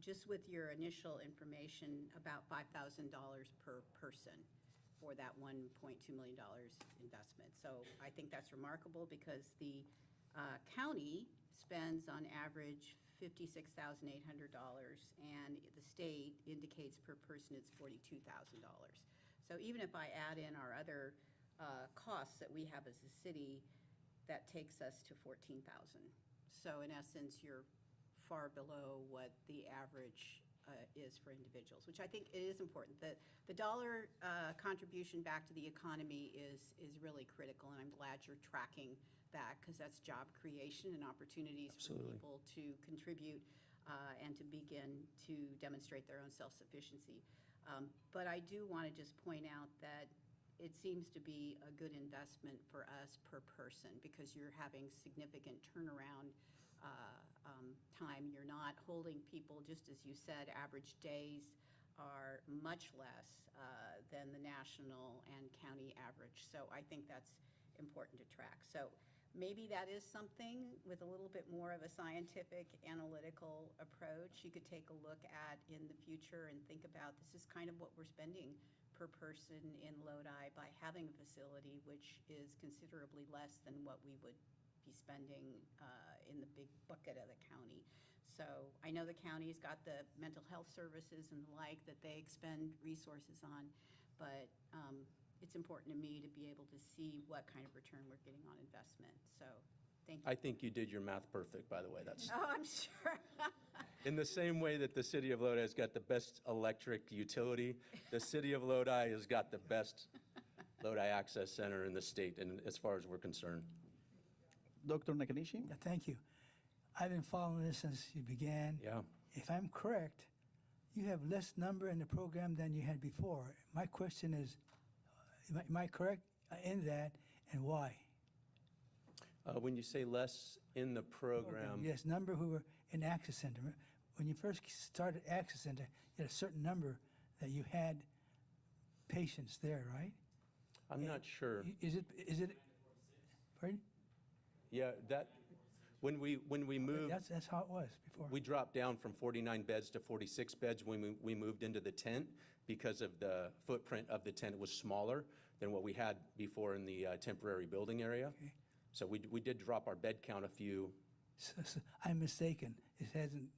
just with your initial information, about $5,000 per person for that $1.2 million investment. So I think that's remarkable, because the county spends on average $56,800, and the state indicates per person it's $42,000. So even if I add in our other costs that we have as a city, that takes us to 14,000. So in essence, you're far below what the average is for individuals, which I think it is important. The dollar contribution back to the economy is really critical, and I'm glad you're tracking that, because that's job creation and opportunities for people to contribute and to begin to demonstrate their own self-sufficiency. But I do want to just point out that it seems to be a good investment for us per person, because you're having significant turnaround time. You're not holding people, just as you said, average days are much less than the national and county average. So I think that's important to track. So maybe that is something with a little bit more of a scientific, analytical approach you could take a look at in the future and think about, this is kind of what we're spending per person in Lodi by having a facility, which is considerably less than what we would be spending in the big bucket of the county. So I know the county's got the mental health services and the like that they expend resources on, but it's important to me to be able to see what kind of return we're getting on investment. So thank you. I think you did your math perfect, by the way. That's Oh, I'm sure. in the same way that the city of Lodi has got the best electric utility, the city of Lodi has got the best Lodi Access Center in the state, and as far as we're concerned. Dr. Nakanishi? Yeah, thank you. I've been following this since you began. Yeah. If I'm correct, you have less number in the program than you had before. My question is, am I correct in that, and why? When you say less in the program, Yes, number who were in Access Center. When you first started Access Center, you had a certain number that you had patients there, right? I'm not sure. Is it, pardon? Yeah, that, when we moved, That's how it was before. we dropped down from 49 beds to 46 beds when we moved into the tent because of the footprint of the tent. It was smaller than what we had before in the temporary building area. Okay. So we did drop our bed count a few. So I'm mistaken. It hasn't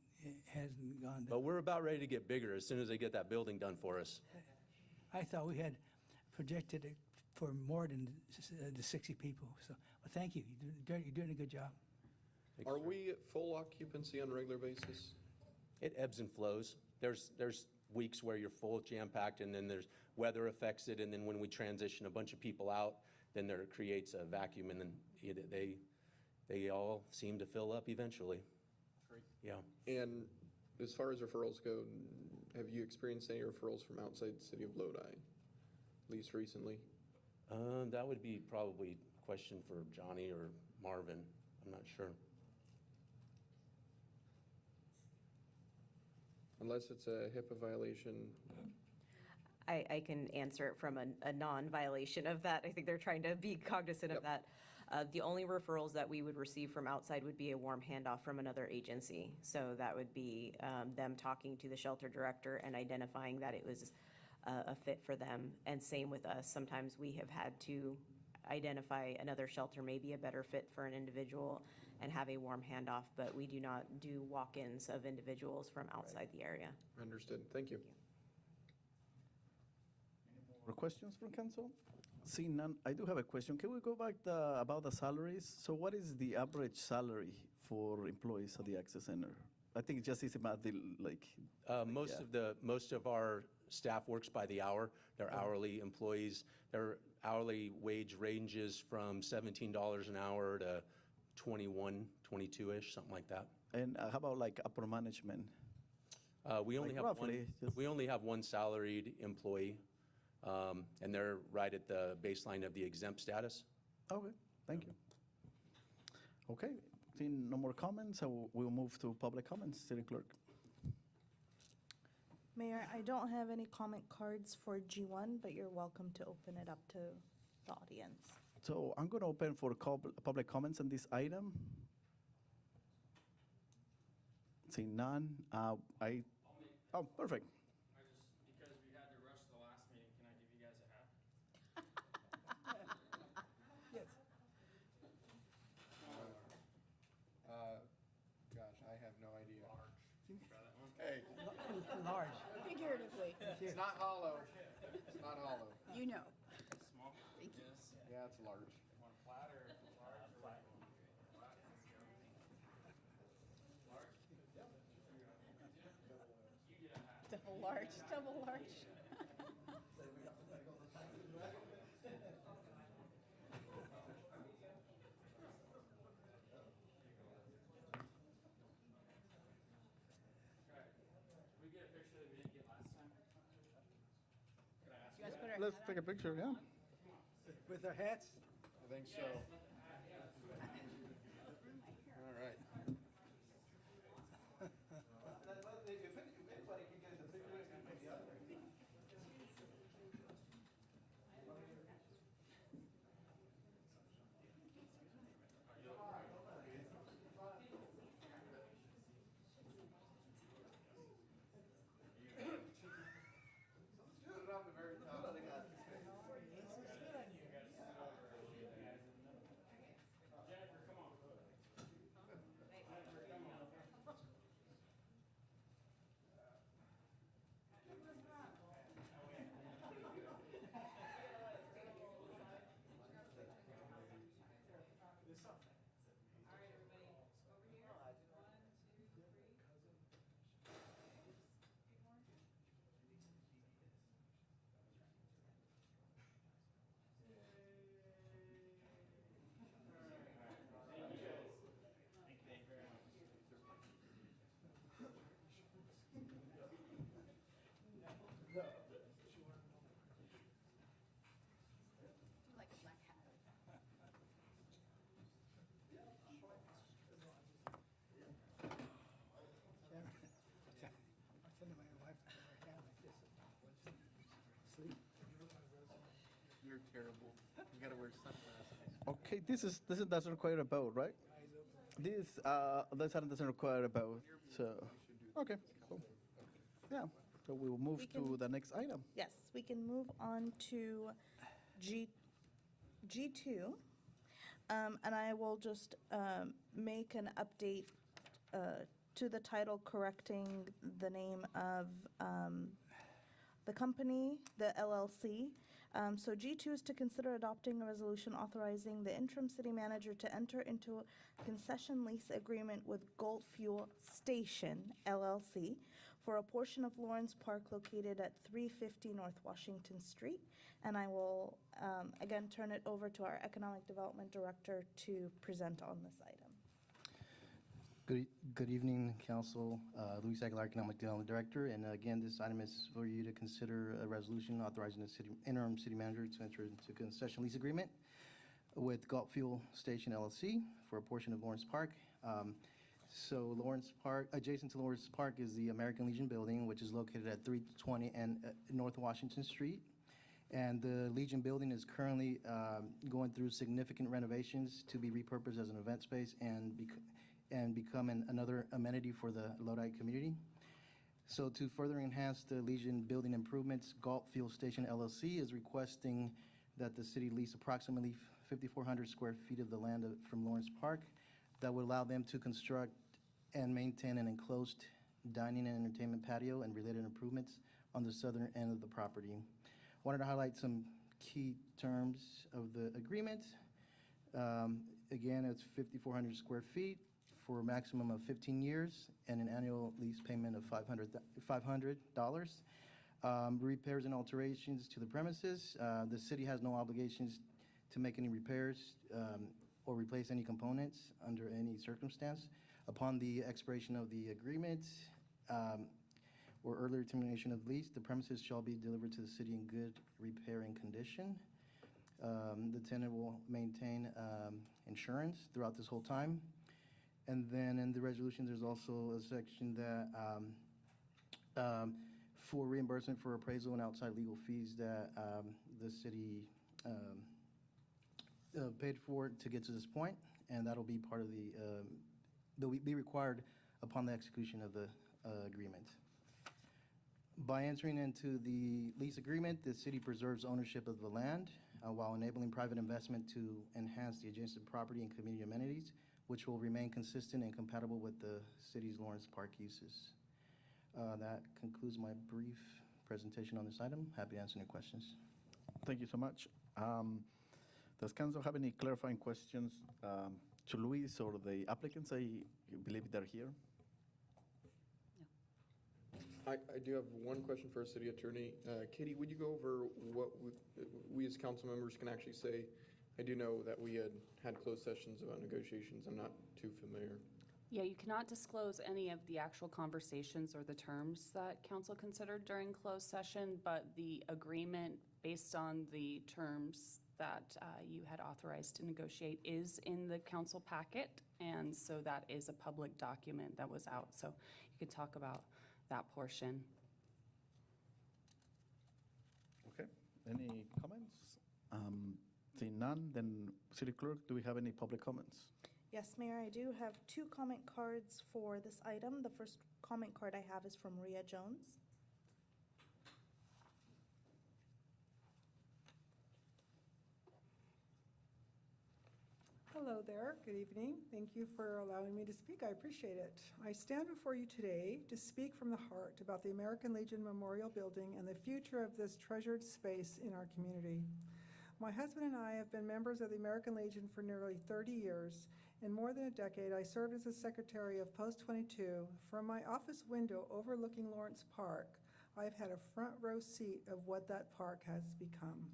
gone down. But we're about ready to get bigger as soon as they get that building done for us. I thought we had projected it for more than the 60 people. So, well, thank you. You're doing a good job. Are we at full occupancy on a regular basis? It ebbs and flows. There's weeks where you're full, jam-packed, and then there's weather affects it, and then when we transition a bunch of people out, then there creates a vacuum, and then they all seem to fill up eventually. Great. Yeah. And as far as referrals go, have you experienced any referrals from outside the city of Lodi, at least recently? That would be probably a question for Johnny or Marvin. I'm not sure. Unless it's a HIPAA violation. I can answer it from a non-violation of that. I think they're trying to be cognizant of that. The only referrals that we would receive from outside would be a warm handoff from another agency. So that would be them talking to the shelter director and identifying that it was a fit for them. And same with us. Sometimes we have had to identify another shelter may be a better fit for an individual and have a warm handoff, but we do not do walk-ins of individuals from outside the area. Understood. Thank you. More questions from council? Seeing none, I do have a question. Can we go back about the salaries? So what is the average salary for employees at the Access Center? I think it just is about the, like. Most of our staff works by the hour. They're hourly employees. Their hourly wage ranges from $17 an hour to 21, 22-ish, something like that. And how about like upper management? We only Like have roughly, we only have one salaried employee, and they're right at the baseline of the exempt status. Okay, thank you. Okay, seeing no more comments, we'll move to public comments. City Clerk. Mayor, I don't have any comment cards for G1, but you're welcome to open it up to the audience. So I'm going to open for public comments on this item. Seeing none, oh, perfect. Because we had to rush the last meeting, can I give you guys a hat? Yes. Gosh, I have no idea. Try that one. Hey, Large. Figuratively. it's not hollow. It's not hollow. You know. Small. Thank you. Yes. That's large. Want flat or large? Flat. Flat, let's go. Large? You get a hat. Double large, double large. Okay. Can we get a picture that we didn't get last time? Can I ask You guys put our Let's hat take a picture, yeah. With our hats? I think so. All right. Jennifer, come on. Jennifer, come on. Like a black hat. I'm sending my wife to wear a hat like this. Sleep. You're terrible. You gotta wear sunglasses. Okay, doesn't require a vote, right? This item doesn't require a vote, so, okay, cool. Yeah, so we will move We to can- the next item. Yes, we can move on to G2. And I will just make an update to the title, correcting the name of the company, the LLC. So G2 is to consider adopting a resolution authorizing the interim city manager to enter into a concession lease agreement with Gold Fuel Station LLC for a portion of Lawrence Park located at 350 North Washington Street. And I will, again, turn it over to our Economic Development Director to present on this item. Good evening, Council. Luis Aguilar, Economic Development Director. And again, this item is for you to consider a resolution authorizing the interim city manager to enter into a concession lease agreement with Gulf Fuel Station LLC for a portion of Lawrence Park. So Lawrence Park, adjacent to Lawrence Park is the American Legion Building, which is located at 320 and North Washington Street. And the Legion Building is currently going through significant renovations to be repurposed as an event space and become another amenity for the Lodi community. So to further enhance the Legion building improvements, Gulf Fuel Station LLC is requesting that the city lease approximately 5,400 square feet of the land from Lawrence Park that would allow them to construct and maintain an enclosed dining and entertainment patio and related improvements on the southern end of the property. Wanted to highlight some key terms of the agreement. Again, it's 5,400 square feet for a maximum of 15 years and an annual lease payment of $500. Repairs and alterations to the premises. The city has no obligations to make any repairs or replace any components under any circumstance. Upon the expiration of the agreement or earlier termination of lease, the premises shall be delivered to the city in good repairing condition. The tenant will maintain insurance throughout this whole time. And then in the resolution, there's also a section that for reimbursement for appraisal and outside legal fees that the city paid for to get to this point, and that'll be part of they'll be required upon the execution of the agreement. By entering into the lease agreement, the city preserves ownership of the land while enabling private investment to enhance the adjacent property and community amenities, which will remain consistent and compatible with the city's Lawrence Park uses. That concludes my brief presentation on this item. Happy to answer any questions. Thank you so much. Does council have any clarifying questions to Luis or the applicants? I believe they're here. I do have one question for our city attorney. Katie, would you go over what we as council members can actually say? I do know that we had closed sessions about negotiations. I'm not too familiar. Yeah, you cannot disclose any of the actual conversations or the terms that council considered during closed session, but the agreement based on the terms that you had authorized to negotiate is in the council packet, and so that is a public document that was out, so you could talk about that portion. Okay, any comments? Seeing none, then City Clerk, do we have any public comments? Yes, Mayor, I do have 2 comment cards for this item. The first comment card I have is from Rhea Jones. Hello there, good evening. Thank you for allowing me to speak, I appreciate it. I stand before you today to speak from the heart about the American Legion Memorial Building and the future of this treasured space in our community. My husband and I have been members of the American Legion for nearly 30 years. In more than a decade, I served as the secretary of Post 22. From my office window overlooking Lawrence Park, I've had a front row seat of what that park has become.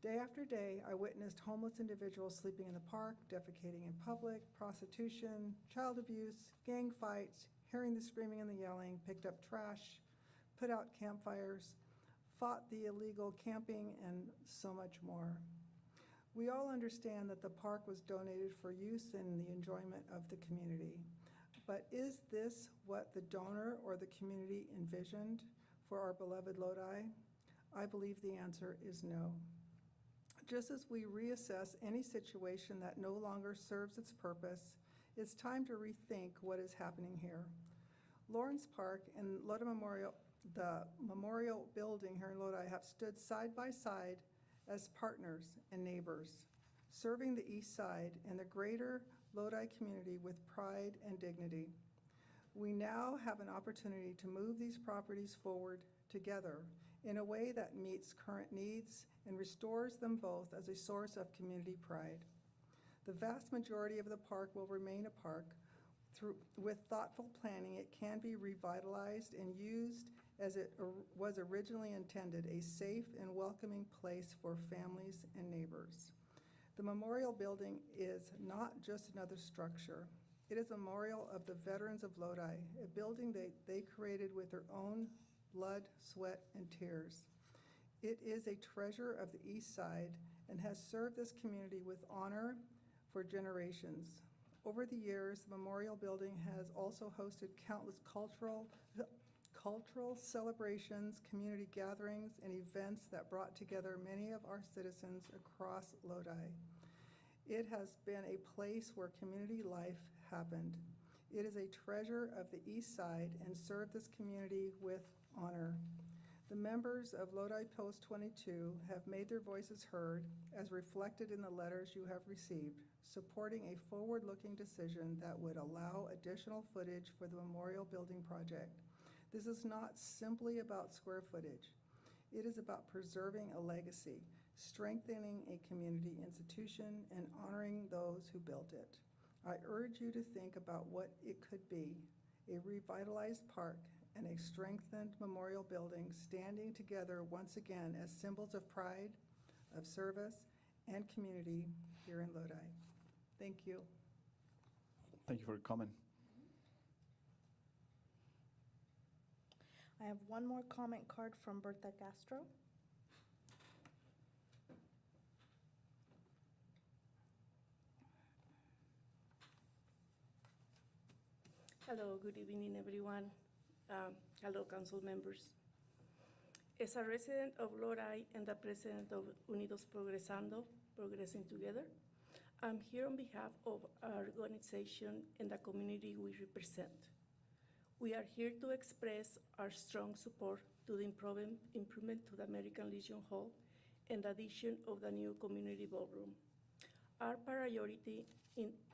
Day after day, I witnessed homeless individuals sleeping in the park, defecating in public, prostitution, child abuse, gang fights, hearing the screaming and the yelling, picked up trash, put out campfires, fought the illegal camping, and so much more. We all understand that the park was donated for use and the enjoyment of the community. But is this what the donor or the community envisioned for our beloved Lodi? I believe the answer is no. Just as we reassess any situation that no longer serves its purpose, it's time to rethink what is happening here. Lawrence Park and Lodi Memorial, the memorial building here in Lodi, have stood side by side as partners and neighbors, serving the East Side and the greater Lodi community with pride and dignity. We now have an opportunity to move these properties forward together in a way that meets current needs and restores them both as a source of community pride. The vast majority of the park will remain a park. With thoughtful planning, it can be revitalized and used as it was originally intended, a safe and welcoming place for families and neighbors. The memorial building is not just another structure. It is a memorial of the veterans of Lodi, a building they created with their own blood, sweat, and tears. It is a treasure of the East Side and has served this community with honor for generations. Over the years, the memorial building has also hosted countless cultural celebrations, community gatherings, and events that brought together many of our citizens across Lodi. It has been a place where community life happened. It is a treasure of the East Side and served this community with honor. The members of Lodi Post 22 have made their voices heard, as reflected in the letters you have received, supporting a forward-looking decision that would allow additional footage for the memorial building project. This is not simply about square footage. It is about preserving a legacy, strengthening a community institution, and honoring those who built it. I urge you to think about what it could be: a revitalized park and a strengthened memorial building standing together once again as symbols of pride, of service, and community here in Lodi. Thank you. Thank you for your comment. I have one more comment card from Bertha Castro. Hello, good evening, everyone. Hello, council members. As a resident of Lodi and the president of Unidos Progresando, Progressing Together, I'm here on behalf of our organization and the community we represent. We are here to express our strong support to the improvement to the American Legion Hall and the addition of the new community ballroom. Our priority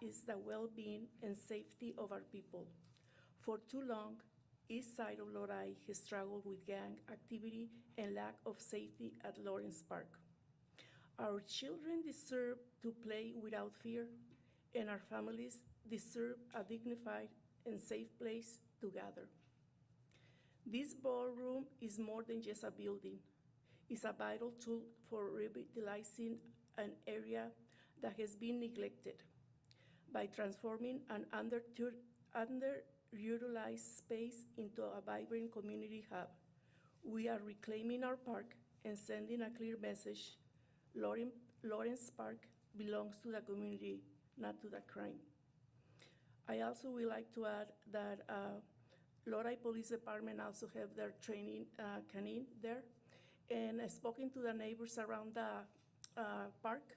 is the well-being and safety of our people. For too long, East Side of Lodi has struggled with gang activity and lack of safety at Lawrence Park. Our children deserve to play without fear, and our families deserve a dignified and safe place to gather. This ballroom is more than just a building. It's a vital tool for revitalizing an area that has been neglected. By transforming an underutilized space into a vibrant community hub, we are reclaiming our park and sending a clear message. Lawrence Park belongs to the community, not to the crime. I also would like to add that Lodi Police Department also have their training canine there. And I've spoken to the neighbors around the park.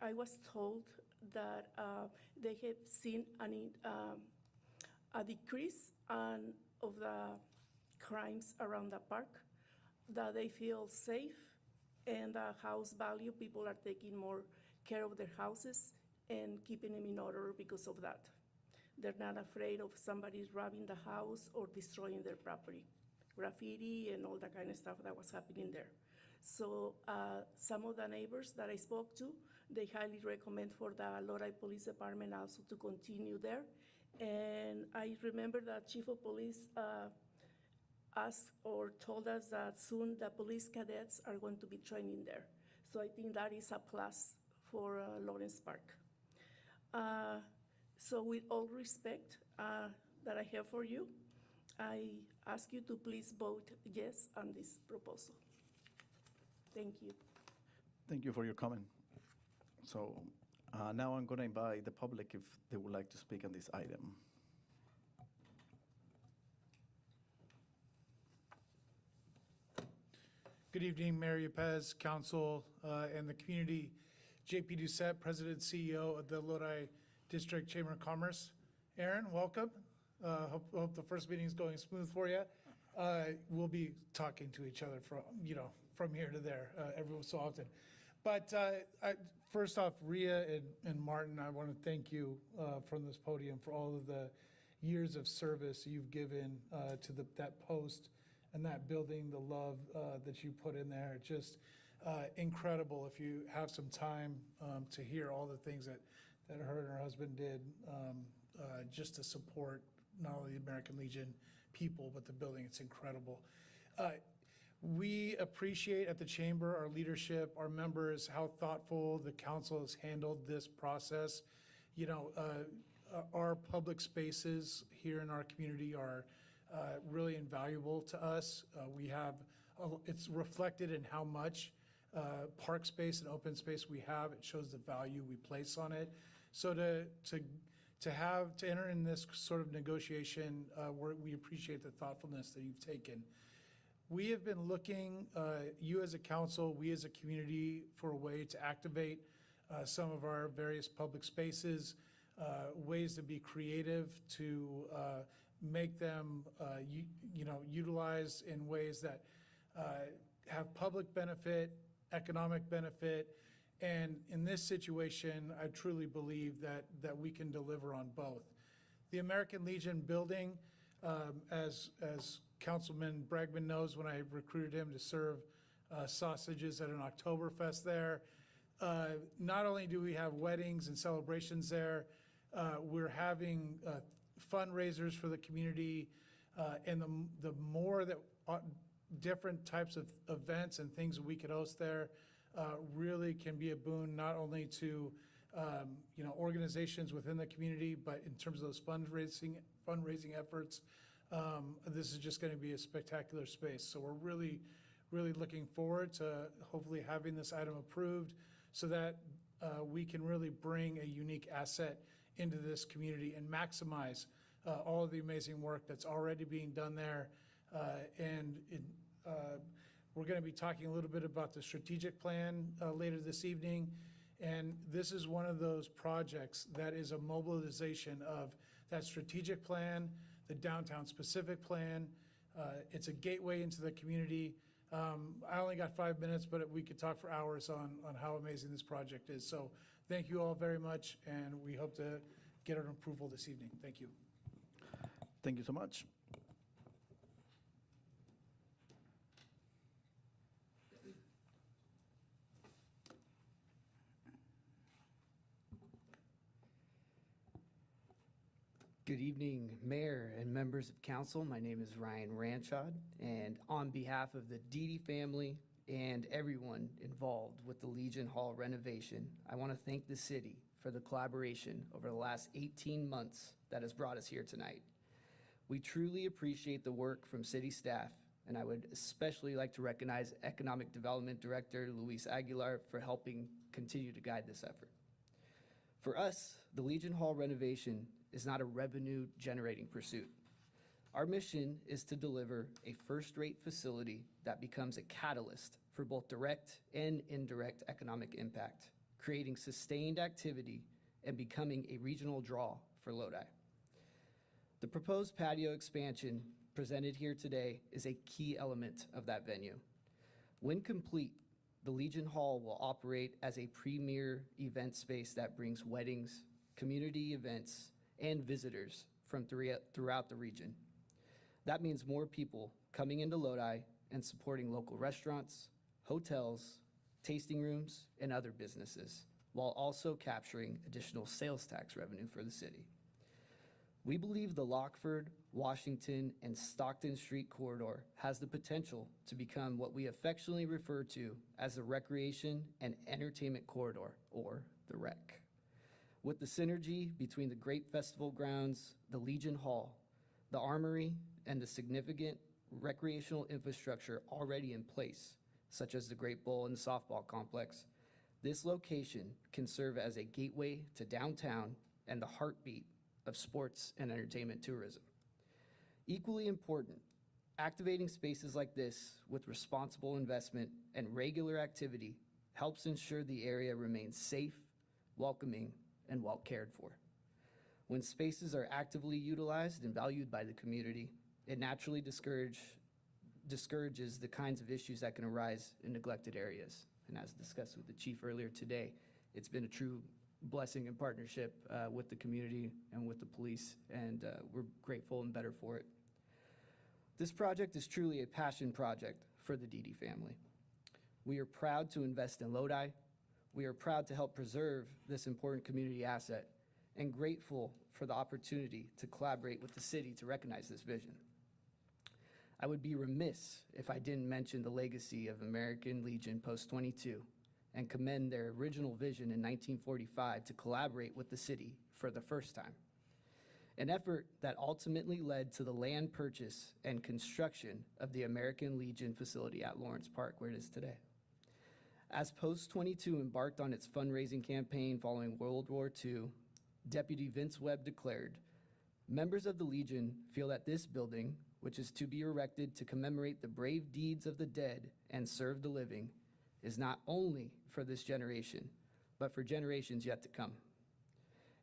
I was told that they have seen a decrease of the crimes around the park, that they feel safe, and the house value, people are taking more care of their houses and keeping them in order because of that. They're not afraid of somebody robbing the house or destroying their property, graffiti and all that kind of stuff that was happening there. So some of the neighbors that I spoke to, they highly recommend for the Lodi Police Department also to continue there. And I remember that Chief of Police asked or told us that soon the police cadets are going to be training there. So I think that is a plus for Lawrence Park. So with all respect that I have for you, I ask you to please vote yes on this proposal. Thank you. Thank you for your comment. So now I'm going to invite the public if they would like to speak on this item. Good evening, Mayor Yepez, Council, and the community. JP Doucette, President and CEO of the Lodi District Chamber of Commerce. Aaron, welcome. Hope the first meeting is going smooth for you. We'll be talking to each other from here to there every so often. But first off, Rhea and Martin, I want to thank you from this podium for all of the years of service you've given to that post and that building, the love that you put in there. Just incredible if you have some time to hear all the things that her and her husband did just to support not only the American Legion people, but the building. It's incredible. We appreciate at the Chamber, our leadership, our members, how thoughtful the council has handled this process. You know, our public spaces here in our community are really invaluable to us. It's reflected in how much park space and open space we have. It shows the value we place on it. So to enter in this sort of negotiation, we appreciate the thoughtfulness that you've taken. We have been looking, you as a council, we as a community, for a way to activate some of our various public spaces, ways to be creative, to make them utilized in ways that have public benefit, economic benefit. And in this situation, I truly believe that we can deliver on both. The American Legion building, as Councilman Bregman knows, when I recruited him to serve sausages at an Oktoberfest there, not only do we have weddings and celebrations there, we're having fundraisers for the community, and the more that different types of events and things that we could host there really can be a boon, not only to organizations within the community, but in terms of those fundraising efforts. This is just going to be a spectacular space. So we're really, really looking forward to hopefully having this item approved so that we can really bring a unique asset into this community and maximize all of the amazing work that's already being done there. We're going to be talking a little bit about the strategic plan later this evening. And this is one of those projects that is a mobilization of that strategic plan, the downtown specific plan. It's a gateway into the community. I only got 5 minutes, but we could talk for hours on how amazing this project is. So thank you all very much, and we hope to get an approval this evening. Thank you. Thank you so much. Good evening, Mayor and members of council. My name is Ryan Ranchod, and on behalf of the Dede family and everyone involved with the Legion Hall renovation, I want to thank the city for the collaboration over the last 18 months that has brought us here tonight. We truly appreciate the work from city staff, and I would especially like to recognize Economic Development Director Luis Aguilar for helping continue to guide this effort. For us, the Legion Hall renovation is not a revenue-generating pursuit. Our mission is to deliver a first-rate facility that becomes a catalyst for both direct and indirect economic impact, creating sustained activity and becoming a regional draw for Lodi. The proposed patio expansion presented here today is a key element of that venue. When complete, the Legion Hall will operate as a premier event space that brings weddings, community events, and visitors from throughout the region. That means more people coming into Lodi and supporting local restaurants, hotels, tasting rooms, and other businesses, while also capturing additional sales tax revenue for the city. We believe the Lockford, Washington, and Stockton Street corridor has the potential to become what we affectionately refer to as the Recreation and Entertainment Corridor, or the REC. With the synergy between the great festival grounds, the Legion Hall, the Armory, and the significant recreational infrastructure already in place, such as the Great Bowl and the softball complex, this location can serve as a gateway to downtown and the heartbeat of sports and entertainment tourism. Equally important, activating spaces like this with responsible investment and regular activity helps ensure the area remains safe, welcoming, and well cared for. When spaces are actively utilized and valued by the community, it naturally discourages the kinds of issues that can arise in neglected areas. And as discussed with the chief earlier today, it's been a true blessing and partnership with the community and with the police, and we're grateful and better for it. This project is truly a passion project for the Dede family. We are proud to invest in Lodi. We are proud to help preserve this important community asset and grateful for the opportunity to collaborate with the city to recognize this vision. I would be remiss if I didn't mention the legacy of American Legion Post 22 and commend their original vision in 1945 to collaborate with the city for the first time, an effort that ultimately led to the land purchase and construction of the American Legion facility at Lawrence Park, where it is today. As Post 22 embarked on its fundraising campaign following World War II, Deputy Vince Webb declared, "Members of the Legion feel that this building, which is to be erected to commemorate the brave deeds of the dead and serve the living, is not only for this generation, but for generations yet to come."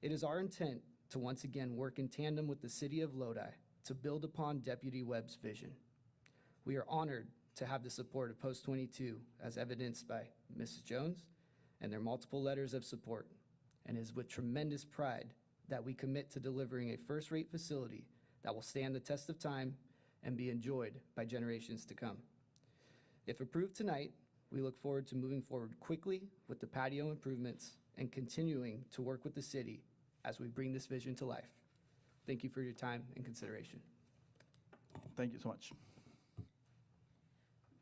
It is our intent to once again work in tandem with the city of Lodi to build upon Deputy Webb's vision. We are honored to have the support of Post 22, as evidenced by Mrs. Jones and their multiple letters of support, and it is with tremendous pride that we commit to delivering a first-rate facility that will stand the test of time and be enjoyed by generations to come. If approved tonight, we look forward to moving forward quickly with the patio improvements and continuing to work with the city as we bring this vision to life. Thank you for your time and consideration. Thank you so much.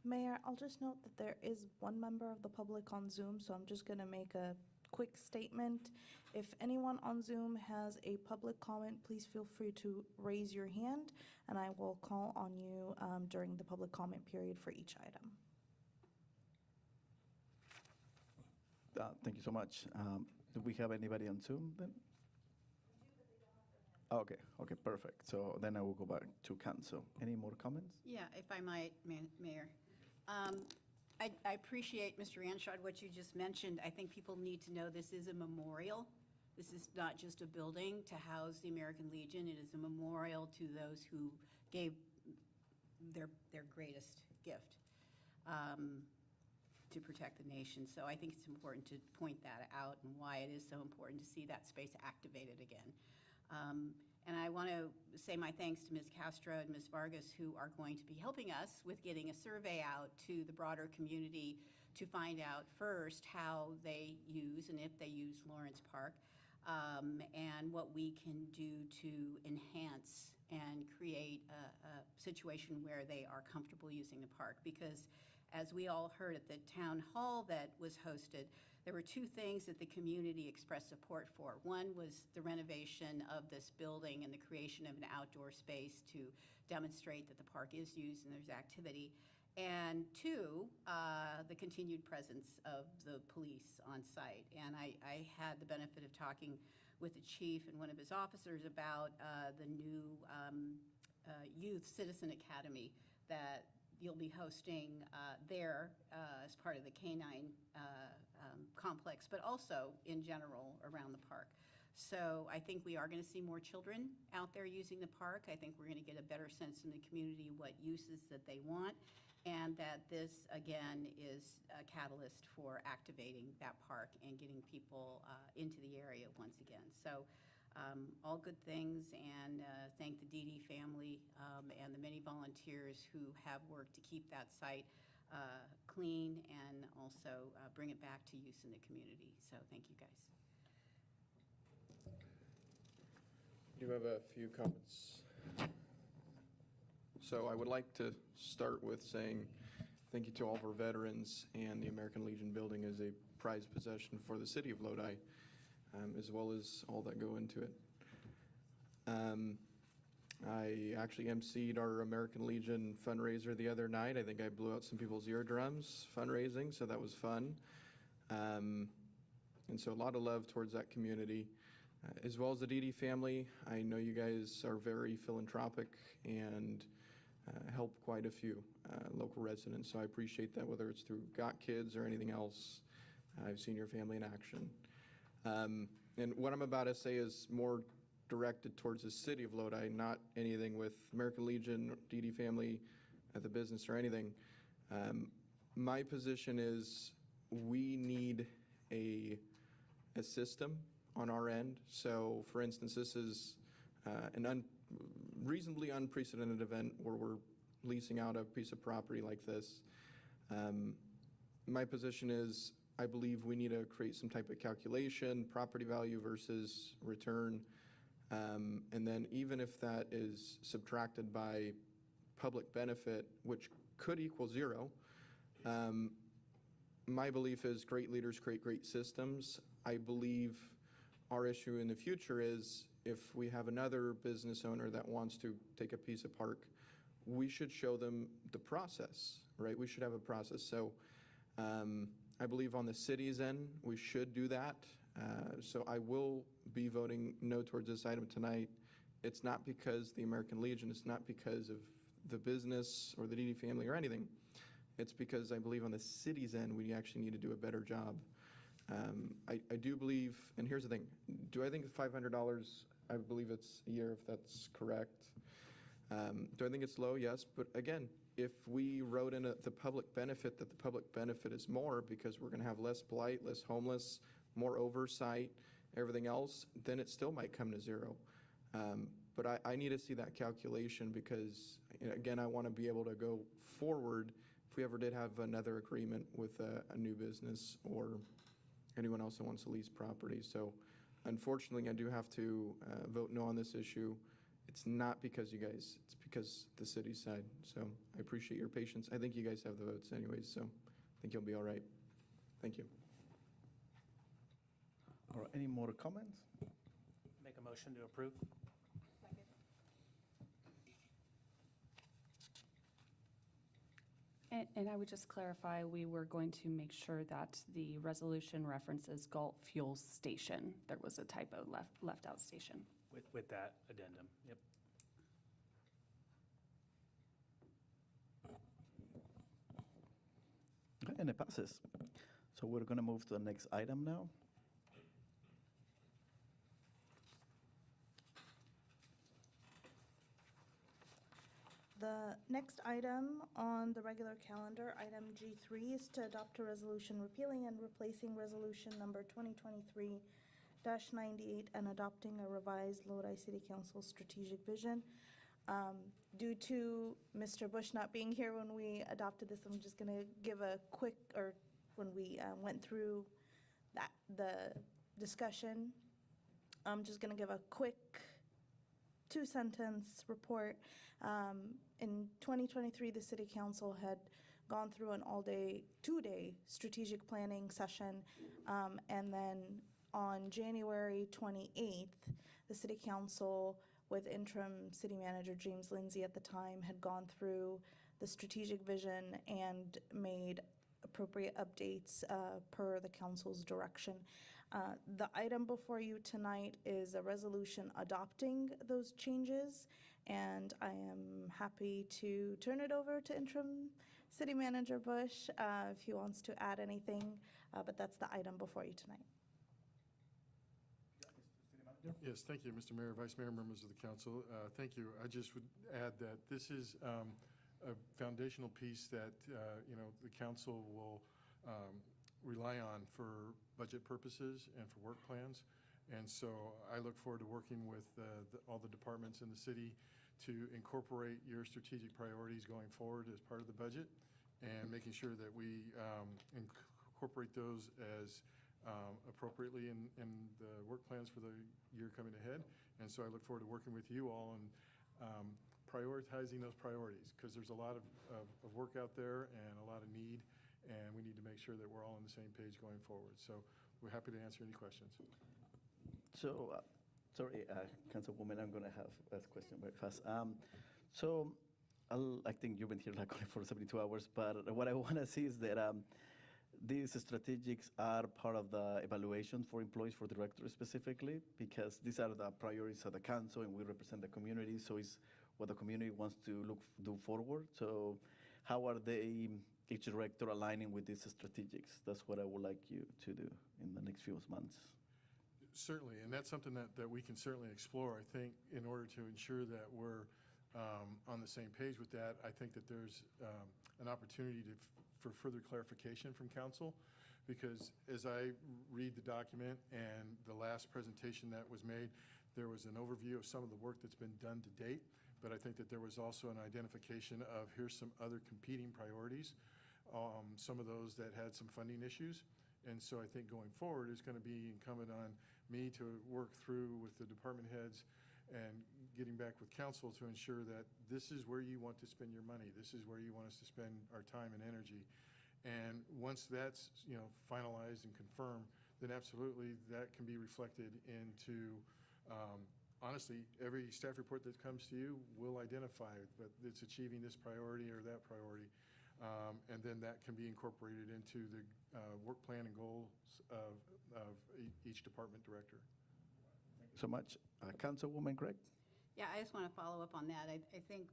Mayor, I'll just note that there is one member of the public on Zoom, so I'm just going to make a quick statement. If anyone on Zoom has a public comment, please feel free to raise your hand, and I will call on you during the public comment period for each item. Thank you so much. Do we have anybody on Zoom then? Okay, perfect. So then I will go back to council. Any more comments? Yeah, if I might, Mayor. I appreciate, Mr. Ranchod, what you just mentioned. I think people need to know this is a memorial. This is not just a building to house the American Legion. It is a memorial to those who gave their greatest gift to protect the nation. So I think it's important to point that out and why it is so important to see that space activated again. And I want to say my thanks to Ms. Castro and Ms. Vargas, who are going to be helping us with getting a survey out to the broader community to find out first how they use and if they use Lawrence Park. and what we can do to enhance and create a situation where they are comfortable using the park. Because as we all heard at the town hall that was hosted, there were two things that the community expressed support for. One was the renovation of this building and the creation of an outdoor space to demonstrate that the park is used and there's activity. And two, the continued presence of the police on site. And I had the benefit of talking with the chief and one of his officers about the new Youth Citizen Academy that you'll be hosting there as part of the K-9 complex, but also in general around the park. So I think we are going to see more children out there using the park. I think we're going to get a better sense in the community what uses that they want, and that this, again, is a catalyst for activating that park and getting people into the area once again. So all good things, and thank the Dede family and the many volunteers who have worked to keep that site clean and also bring it back to use in the community. So thank you, guys. I do have a few comments. So I would like to start with saying thank you to all of our veterans, and the American Legion building is a prized possession for the city of Lodi, as well as all that go into it. I actually emceed our American Legion fundraiser the other night. I think I blew out some people's eardrums fundraising, so that was fun. And so a lot of love towards that community, as well as the Dede family. I know you guys are very philanthropic and help quite a few local residents, so I appreciate that, whether it's through Got Kids or anything else. I've seen your family in action. And what I'm about to say is more directed towards the city of Lodi, not anything with American Legion, Dede family, the business or anything. My position is we need a system on our end. So for instance, this is an reasonably unprecedented event where we're leasing out a piece of property like this. My position is I believe we need to create some type of calculation, property value versus return. And then even if that is subtracted by public benefit, which could equal zero, my belief is great leaders create great systems. I believe our issue in the future is if we have another business owner that wants to take a piece of park, we should show them the process, right? We should have a process. So I believe on the city's end, we should do that. So I will be voting no towards this item tonight. It's not because the American Legion, it's not because of the business or the Dede family or anything. It's because I believe on the city's end, we actually need to do a better job. I do believe, and here's the thing, do I think $500, I believe it's a year if that's correct. Do I think it's low? Yes, but again, if we wrote in the public benefit that the public benefit is more because we're gonna have less blight, less homeless, more oversight, everything else, then it still might come to zero. But I need to see that calculation because, again, I want to be able to go forward if we ever did have another agreement with a new business or anyone else that wants to lease property. So unfortunately, I do have to vote no on this issue. It's not because you guys, it's because the city side. So I appreciate your patience. I think you guys have the votes anyways, so I think you'll be all right. Thank you. Or any more comments? Make a motion to approve. And I would just clarify, we were going to make sure that the resolution references Galt Fuel Station. There was a typo left out station. With that addendum, yep. Okay, and it passes. So we're going to move to the next item now. The next item on the regular calendar, item G3, is to adopt a resolution repealing and replacing resolution number 2023-98 and adopting a revised Lodi City Council strategic vision. Due to Mr. Bush not being here when we adopted this, I'm just going to give a quick, or when we went through the discussion I'm just going to give a quick two-sentence report. In 2023, the City Council had gone through an all-day, two-day strategic planning session. And then on January 28th, the City Council, with interim City Manager James Lindsay at the time, had gone through the strategic vision and made appropriate updates per the council's direction. The item before you tonight is a resolution adopting those changes, and I am happy to turn it over to interim City Manager Bush if he wants to add anything, but that's the item before you tonight. Yes, thank you, Mr. Mayor, Vice Mayor, members of the council. Thank you. I just would add that this is a foundational piece that, the council will rely on for budget purposes and for work plans. And so I look forward to working with all the departments in the city to incorporate your strategic priorities going forward as part of the budget and making sure that we incorporate those as appropriately in the work plans for the year coming ahead. And so I look forward to working with you all and prioritizing those priorities, because there's a lot of work out there and a lot of need, and we need to make sure that we're all on the same page going forward. So we're happy to answer any questions. So, sorry, Councilwoman, I'm going to have a question very fast. I think you've been here like only for 72 hours, but what I want to see is that these strategics are part of the evaluation for employees, for directors specifically, because these are the priorities of the council and we represent the community, so it's what the community wants to do forward. So how are they, each director, aligning with these strategics? That's what I would like you to do in the next few months. Certainly, and that's something that we can certainly explore. I think in order to ensure that we're on the same page with that, I think that there's an opportunity for further clarification from council, because as I read the document and the last presentation that was made, there was an overview of some of the work that's been done to date, but I think that there was also an identification of here's some other competing priorities, some of those that had some funding issues. And so I think going forward, it's going to be incumbent on me to work through with the department heads and getting back with council to ensure that this is where you want to spend your money. This is where you want us to spend our time and energy. And once that's, finalized and confirmed, then absolutely that can be reflected into, honestly, every staff report that comes to you will identify that it's achieving this priority or that priority. And then that can be incorporated into the work plan and goals of each department director. Thank you so much. Councilwoman Craig? Yeah, I just want to follow up on that. I think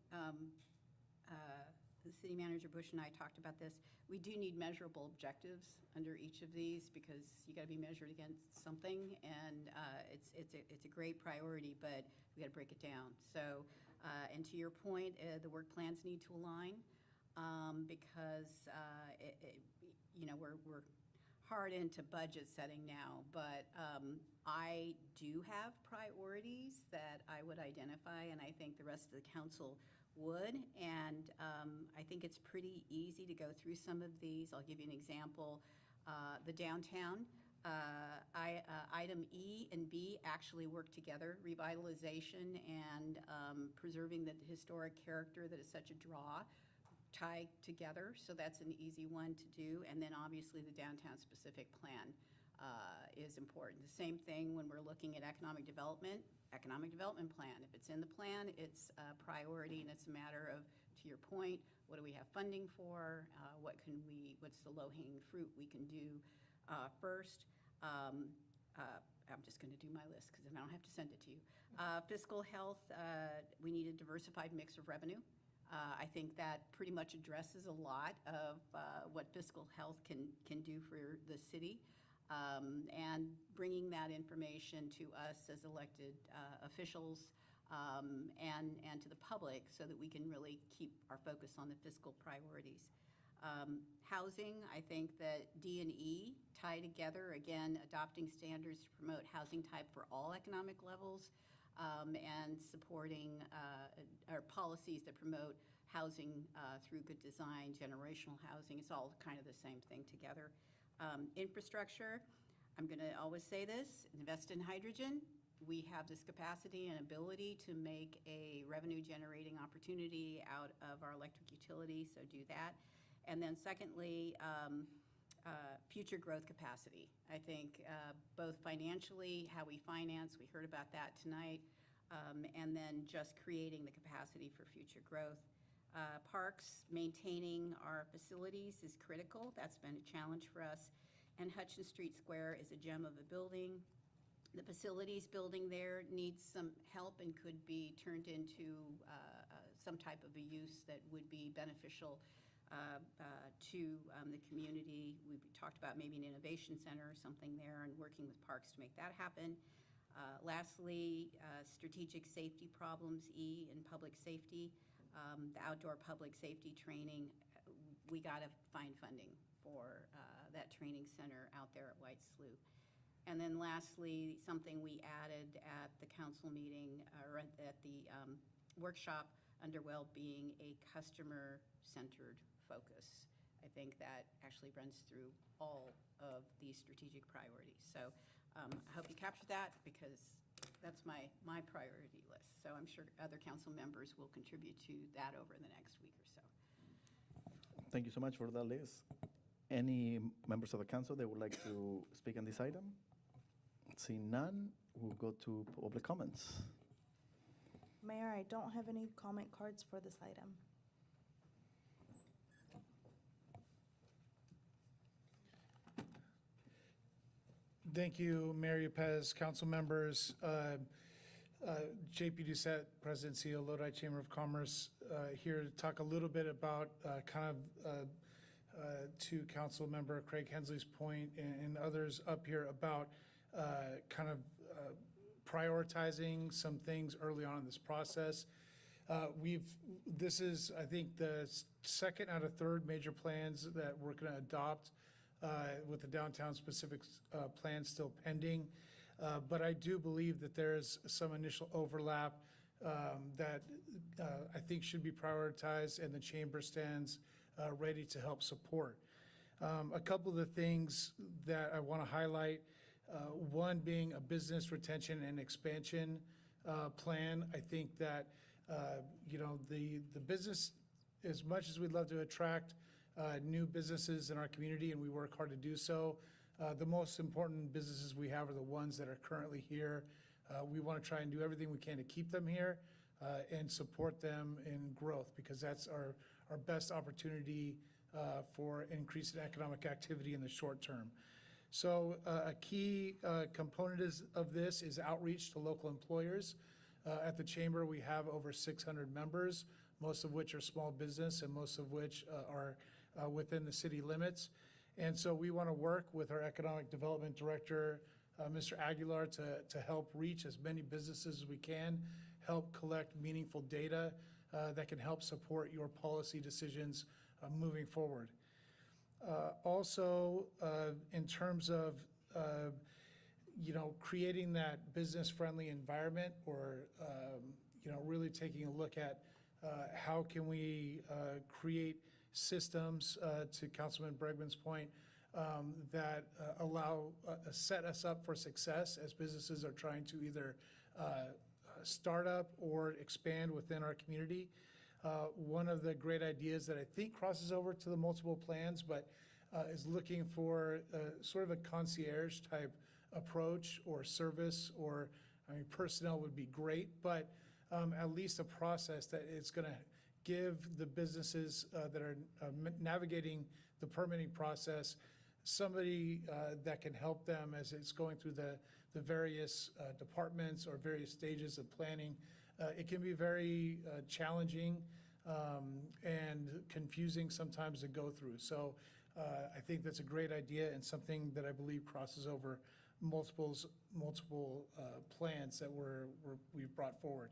the City Manager Bush and I talked about this. We do need measurable objectives under each of these, because you got to be measured against something, and it's a great priority, but we got to break it down. So, and to your point, the work plans need to align, because we're hard into budget setting now, but I do have priorities that I would identify, and I think the rest of the council would, and I think it's pretty easy to go through some of these. I'll give you an example. The downtown, item E and B actually work together, revitalization and preserving the historic character that is such a draw, tie together, so that's an easy one to do. And then obviously the downtown specific plan is important. The same thing when we're looking at economic development plan. If it's in the plan, it's a priority, and it's a matter of, to your point, what do we have funding for? What's the low-hanging fruit we can do first? I'm just going to do my list because then I don't have to send it to you. Fiscal health, we need a diversified mix of revenue. I think that pretty much addresses a lot of what fiscal health can do for the city, and bringing that information to us as elected officials and to the public so that we can really keep our focus on the fiscal priorities. Housing, I think that D and E tie together, again, adopting standards to promote housing type for all economic levels, and supporting our policies that promote housing through good design, generational housing. It's all kind of the same thing together. Infrastructure, I'm going to always say this, invest in hydrogen, we have this capacity and ability to make a revenue-generating opportunity out of our electric utility, so do that. And then secondly, future growth capacity. I think both financially, how we finance, we heard about that tonight, and then just creating the capacity for future growth. Parks, maintaining our facilities is critical. That's been a challenge for us. And Hutchins Street Square is a gem of a building. The facilities building there needs some help and could be turned into some type of a use that would be beneficial to the community. We've talked about maybe an innovation center or something there and working with parks to make that happen. Lastly, strategic safety problems, E, in public safety. The outdoor public safety training, we got to find funding for that training center out there at White Slough. And then lastly, something we added at the council meeting or at the workshop under well-being, a customer-centered focus. I think that actually runs through all of these strategic priorities. So I hope you capture that because that's my priority list. So I'm sure other council members will contribute to that over the next week or so. Thank you so much for that list. Any members of the council that would like to speak on this item? Seeing none, we'll go to public comments. Mayor, I don't have any comment cards for this item. Thank you, Mayor Pez, council members. JP Doucette, President CEO, Lodi Chamber of Commerce, here to talk a little bit about to Council Member Craig Hensley's point and others up here about prioritizing some things early on in this process. This is, I think, the second out of third major plans that we're going to adopt with the downtown specific plan still pending. But I do believe that there's some initial overlap that I think should be prioritized, and the chamber stands ready to help support. A couple of the things that I want to highlight, one being a business retention and expansion plan. I think that the business, as much as we'd love to attract new businesses in our community, and we work hard to do so, the most important businesses we have are the ones that are currently here. We want to try and do everything we can to keep them here and support them in growth, because that's our best opportunity for increased economic activity in the short term. So a key component of this is outreach to local employers. At the chamber, we have over 600 members, most of which are small business and most of which are within the city limits. And so we want to work with our Economic Development Director, Mr. Aguilar, to help reach as many businesses as we can, help collect meaningful data that can help support your policy decisions moving forward. Also, in terms of creating that business-friendly environment, or really taking a look at how can we create systems, to Councilman Bregman's point, that set us up for success as businesses are trying to either start up or expand within our community. One of the great ideas that I think crosses over to the multiple plans, but is looking for sort of a concierge type approach or service, or personnel would be great, but at least a process that it's going to give the businesses that are navigating the permitting process somebody that can help them as it's going through the various departments or various stages of planning. It can be very challenging and confusing sometimes to go through. So I think that's a great idea and something that I believe crosses over multiple plans that we've brought forward.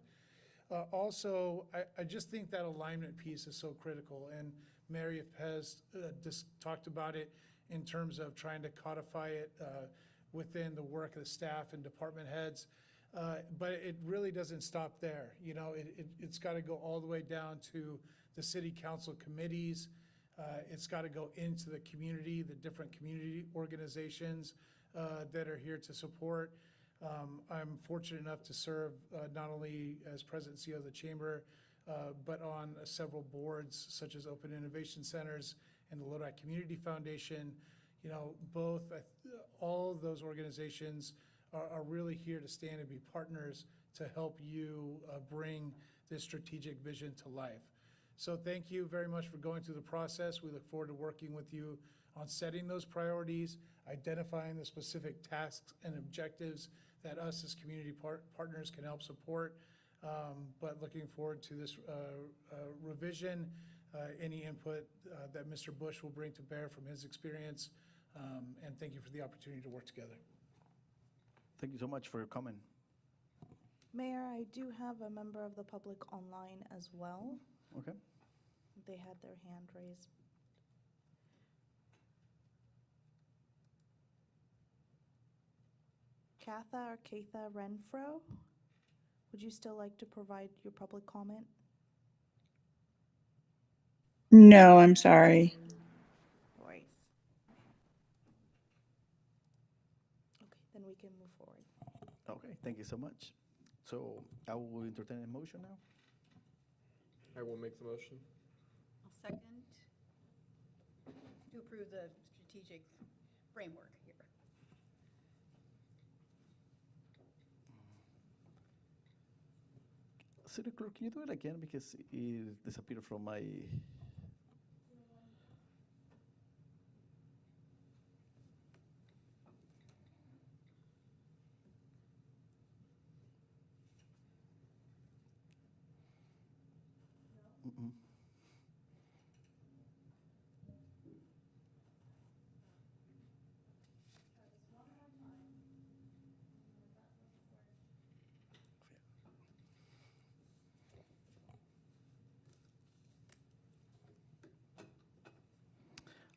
Also, I just think that alignment piece is so critical, and Mary has just talked about it in terms of trying to codify it within the work of the staff and department heads. But it really doesn't stop there. It's got to go all the way down to the city council committees. It's got to go into the community, the different community organizations that are here to support. I'm fortunate enough to serve not only as president and CEO of the chamber, but on several boards such as Open Innovation Centers and the Lodi Community Foundation. You know, all of those organizations are really here to stand and be partners to help you bring this strategic vision to life. So thank you very much for going through the process. We look forward to working with you on setting those priorities, identifying the specific tasks and objectives that us as community partners can help support. But looking forward to this revision, any input that Mr. Bush will bring to bear from his experience. And thank you for the opportunity to work together. Thank you so much for your comment. Mayor, I do have a member of the public online as well. Okay. They had their hand raised. Katha or Katha Renfro, would you still like to provide your public comment? No, I'm sorry. No worries. Okay, then we can move forward. Okay, thank you so much. So I will entertain a motion now. I will make the motion. I'll second to approve the strategic framework here. City Clerk, can you do it again because it disappeared from my... Mm-mm.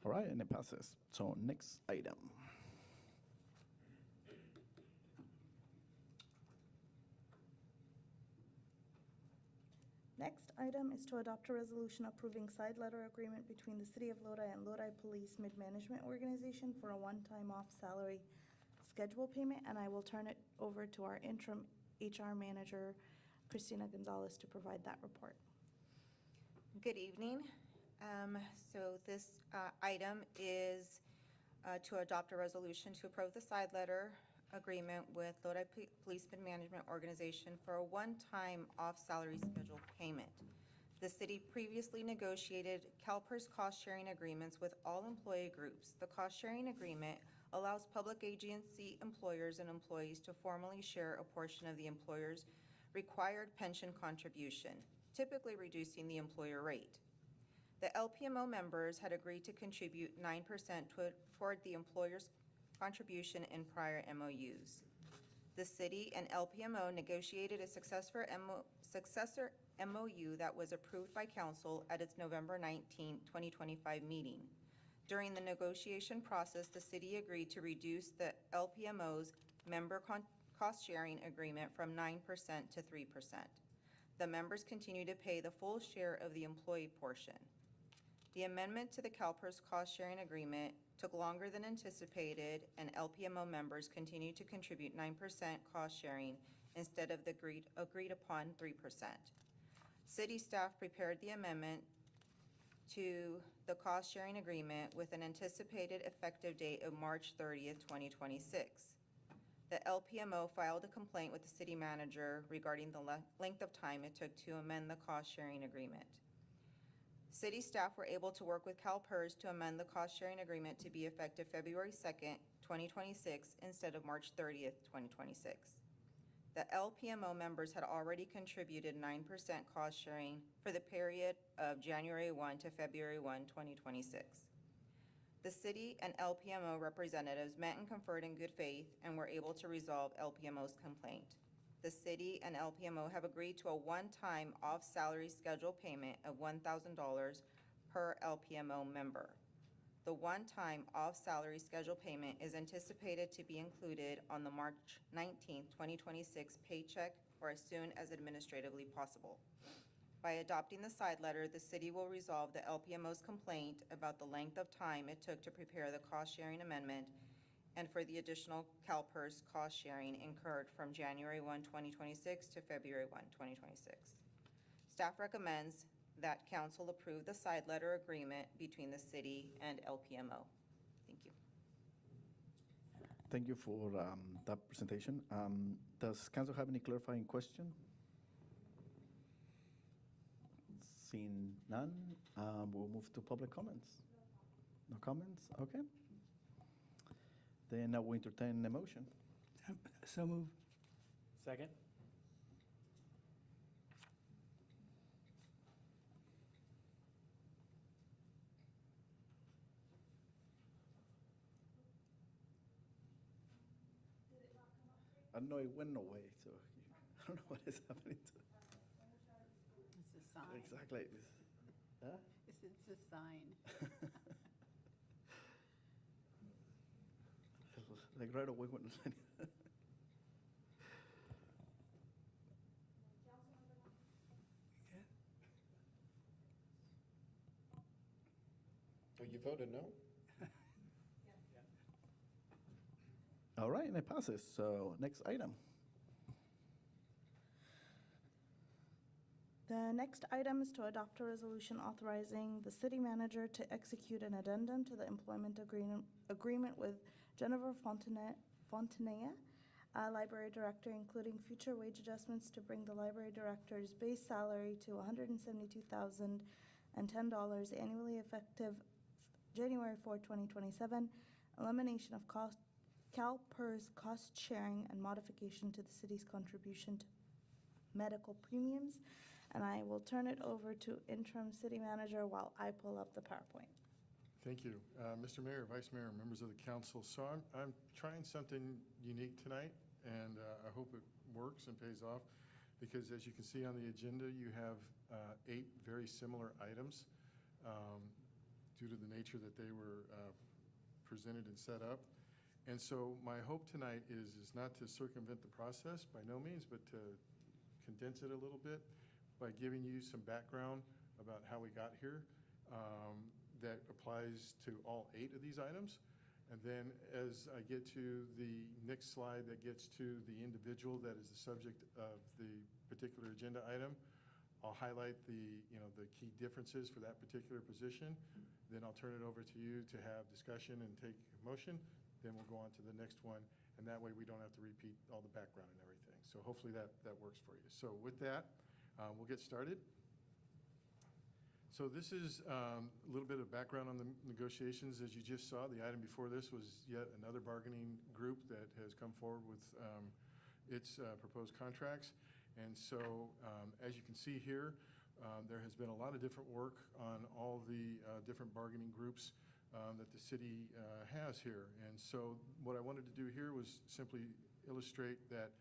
All right, and it passes. So next item. Next item is to adopt a resolution approving side letter agreement between the City of Lodi and Lodi Police Mid-Management Organization for a one-time off salary schedule payment, and I will turn it over to our interim HR manager, Christina Gonzalez, to provide that report. Good evening. So this item is to adopt a resolution to approve the side letter agreement with Lodi Police Mid-Management Organization for a one-time off-salary schedule payment. The city previously negotiated CalPERS cost-sharing agreements with all employee groups. The cost-sharing agreement allows public agency employers and employees to formally share a portion of the employer's required pension contribution, typically reducing the employer rate. The LPMO members had agreed to contribute 9% toward the employer's contribution in prior MOUs. The city and LPMO negotiated a successor MOU that was approved by council at its November 19, 2025 meeting. During the negotiation process, the city agreed to reduce the LPMO's member cost-sharing agreement from 9% to 3%. The members continue to pay the full share of the employee portion. The amendment to the CalPERS cost-sharing agreement took longer than anticipated, and LPMO members continue to contribute 9% cost-sharing instead of the agreed upon 3%. City staff prepared the amendment to the cost-sharing agreement with an anticipated effective date of March 30th, 2026. The LPMO filed a complaint with the city manager regarding the length of time it took to amend the cost-sharing agreement. City staff were able to work with CalPERS to amend the cost-sharing agreement to be effective February 2nd, 2026 instead of March 30th, 2026. The LPMO members had already contributed 9% cost-sharing for the period of January 1 to February 1, 2026. The city and LPMO representatives met and conferred in good faith and were able to resolve LPMO's complaint. The city and LPMO have agreed to a one-time off-salary schedule payment of $1,000 per LPMO member. The one-time off-salary schedule payment is anticipated to be included on the March 19, 2026 paycheck or as soon as administratively possible. By adopting the side letter, the city will resolve the LPMO's complaint about the length of time it took to prepare the cost-sharing amendment and for the additional CalPERS cost sharing incurred from January 1, 2026 to February 1, 2026. Staff recommends that council approve the side letter agreement between the city and LPMO. Thank you. Thank you for that presentation. Does council have any clarifying question? Seeing none, we'll move to public comments. No comments? Okay. Then I will entertain a motion. So move. Second? I know it went away, so I don't know what is happening to it. It's a sign. Exactly. Huh? It's a sign. Like right away when Oh, you voted no? All right, and it passes. So next item. The next item is to adopt a resolution authorizing the city manager to execute an addendum to the employment agreement with Jennifer Fontanilla, library director, including future wage adjustments to bring the library director's base salary to $172,010 annually effective January 4, 2027, elimination of CalPERS cost sharing and modification to the city's contribution to medical premiums. And I will turn it over to interim city manager while I pull up the PowerPoint. Thank you. Mr. Mayor, Vice Mayor, members of the council. So I'm trying something unique tonight, and I hope it works and pays off, because as you can see on the agenda, you have 8 very similar items due to the nature that they were presented and set up. And so my hope tonight is not to circumvent the process by no means, but to condense it a little bit by giving you some background about how we got here that applies to all 8 of these items. And then as I get to the next slide that gets to the individual that is the subject of the particular agenda item, I'll highlight the key differences for that particular position. Then I'll turn it over to you to have discussion and take a motion. Then we'll go on to the next one, and that way we don't have to repeat all the background and everything. So hopefully that works for you. So with that, we'll get started. So this is a little bit of background on the negotiations. As you just saw, the item before this was yet another bargaining group that has come forward with its proposed contracts. And so as you can see here, there has been a lot of different work on all the different bargaining groups that the city has here. And so what I wanted to do here was simply illustrate that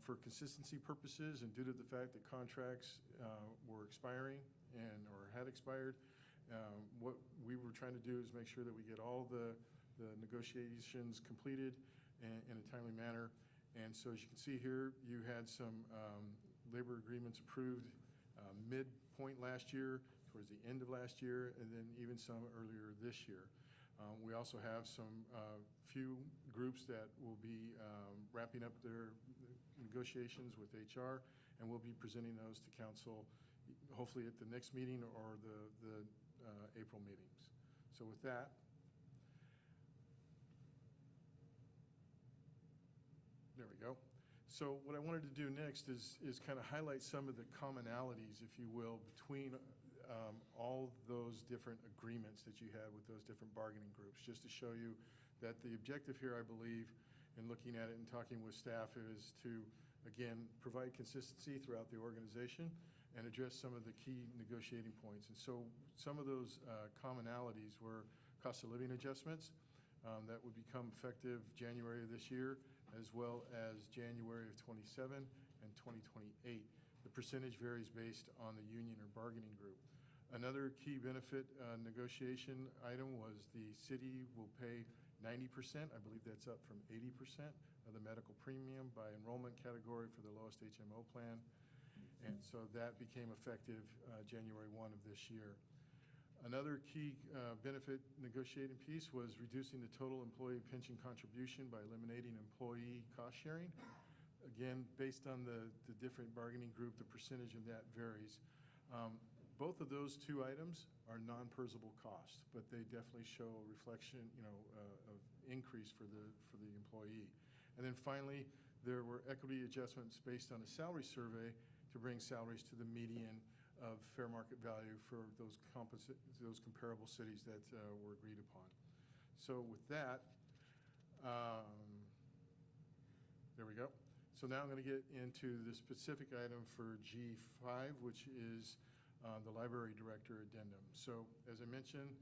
for consistency purposes and due to the fact that contracts were expiring or had expired, what we were trying to do is make sure that we get all the negotiations completed in a timely manner. And so as you can see here, you had some labor agreements approved midpoint last year, towards the end of last year, and then even some earlier this year. We also have some few groups that will be wrapping up their negotiations with HR, and we'll be presenting those to council hopefully at the next meeting or the April meetings. So with that, there we go. So what I wanted to do next is kind of highlight some of the commonalities, if you will, between all those different agreements that you had with those different bargaining groups, just to show you that the objective here, I believe, in looking at it and talking with staff is to, again, provide consistency throughout the organization and address some of the key negotiating points. And so some of those commonalities were cost of living adjustments that would become effective January of this year, as well as January of 27 and 2028. The percentage varies based on the union or bargaining group. Another key benefit negotiation item was the city will pay 90%, I believe that's up from 80%, of the medical premium by enrollment category for the lowest HMO plan. And so that became effective January 1 of this year. Another key benefit negotiating piece was reducing the total employee pension contribution by eliminating employee cost sharing. Again, based on the different bargaining group, the percentage of that varies. Both of those two items are non-PERSable costs, but they definitely show a reflection, of increase for the employee. And then finally, there were equity adjustments based on a salary survey to bring salaries to the median of fair market value for those comparable cities that were agreed upon. So with that, there we go. So now I'm going to get into the specific item for G5, which is the library director addendum. So as I mentioned,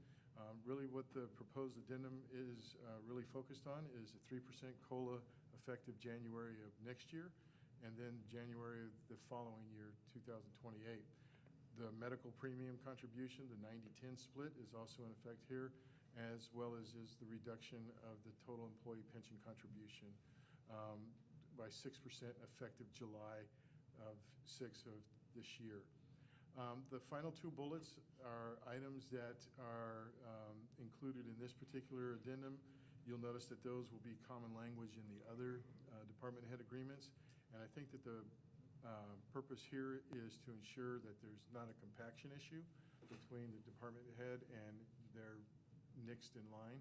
really what the proposed addendum is really focused on is a 3% COLA effective January of next year, and then January of the following year, 2028. The medical premium contribution, the 90-10 split, is also in effect here, as well as is the reduction of the total employee pension contribution by 6% effective July of this year. The final two bullets are items that are included in this particular addendum. You'll notice that those will be common language in the other department head agreements, and I think that the purpose here is to ensure that there's not a compaction issue between the department head and they're nixed in line.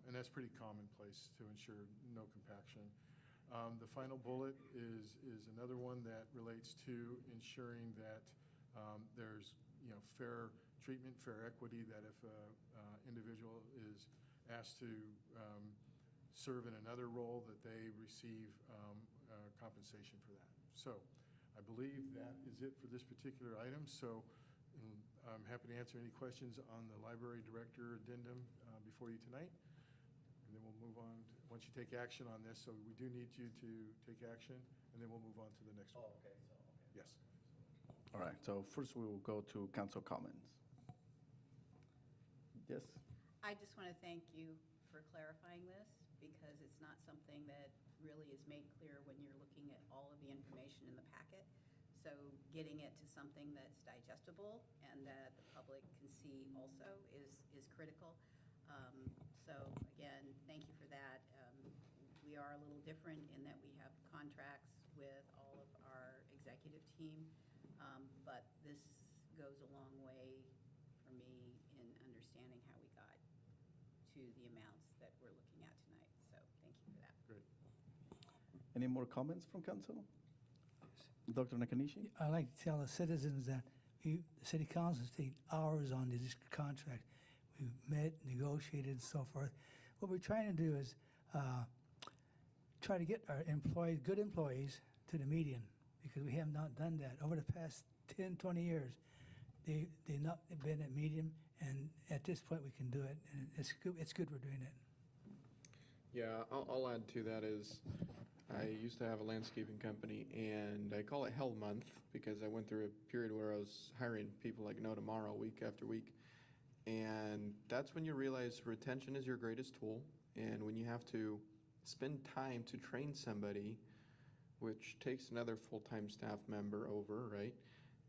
And that's pretty commonplace to ensure no compaction. The final bullet is another one that relates to ensuring that there's fair treatment, fair equity, that if an individual is asked to serve in another role, that they receive compensation for that. So I believe that is it for this particular item. So I'm happy to answer any questions on the library director addendum before you tonight. And then we'll move on, once you take action on this. So we do need you to take action, and then we'll move on to the next one. Okay. Yes. All right, so first we will go to council comments. Yes? I just want to thank you for clarifying this, because it's not something that really is made clear when you're looking at all of the information in the packet. So getting it to something that's digestible and that the public can see also is critical. So again, thank you for that. We are a little different in that we have contracts with all of our executive team, but this goes a long way for me in understanding how we got to the amounts that we're looking at tonight. So thank you for that. Great. Any more comments from council? Dr. Nakanishi? I'd like to tell the citizens that the city council has taken hours on this contract. We've met, negotiated, and so forth. What we're trying to do is try to get our good employees to the median, because we have not done that. Over the past 10, 20 years, they've not been at median, and at this point we can do it, and it's good we're doing it. Yeah, I'll add to that is, I used to have a landscaping company, and I call it Hell Month because I went through a period where I was hiring people like no tomorrow, week after week. And that's when you realize retention is your greatest tool. And when you have to spend time to train somebody, which takes another full-time staff member over, right?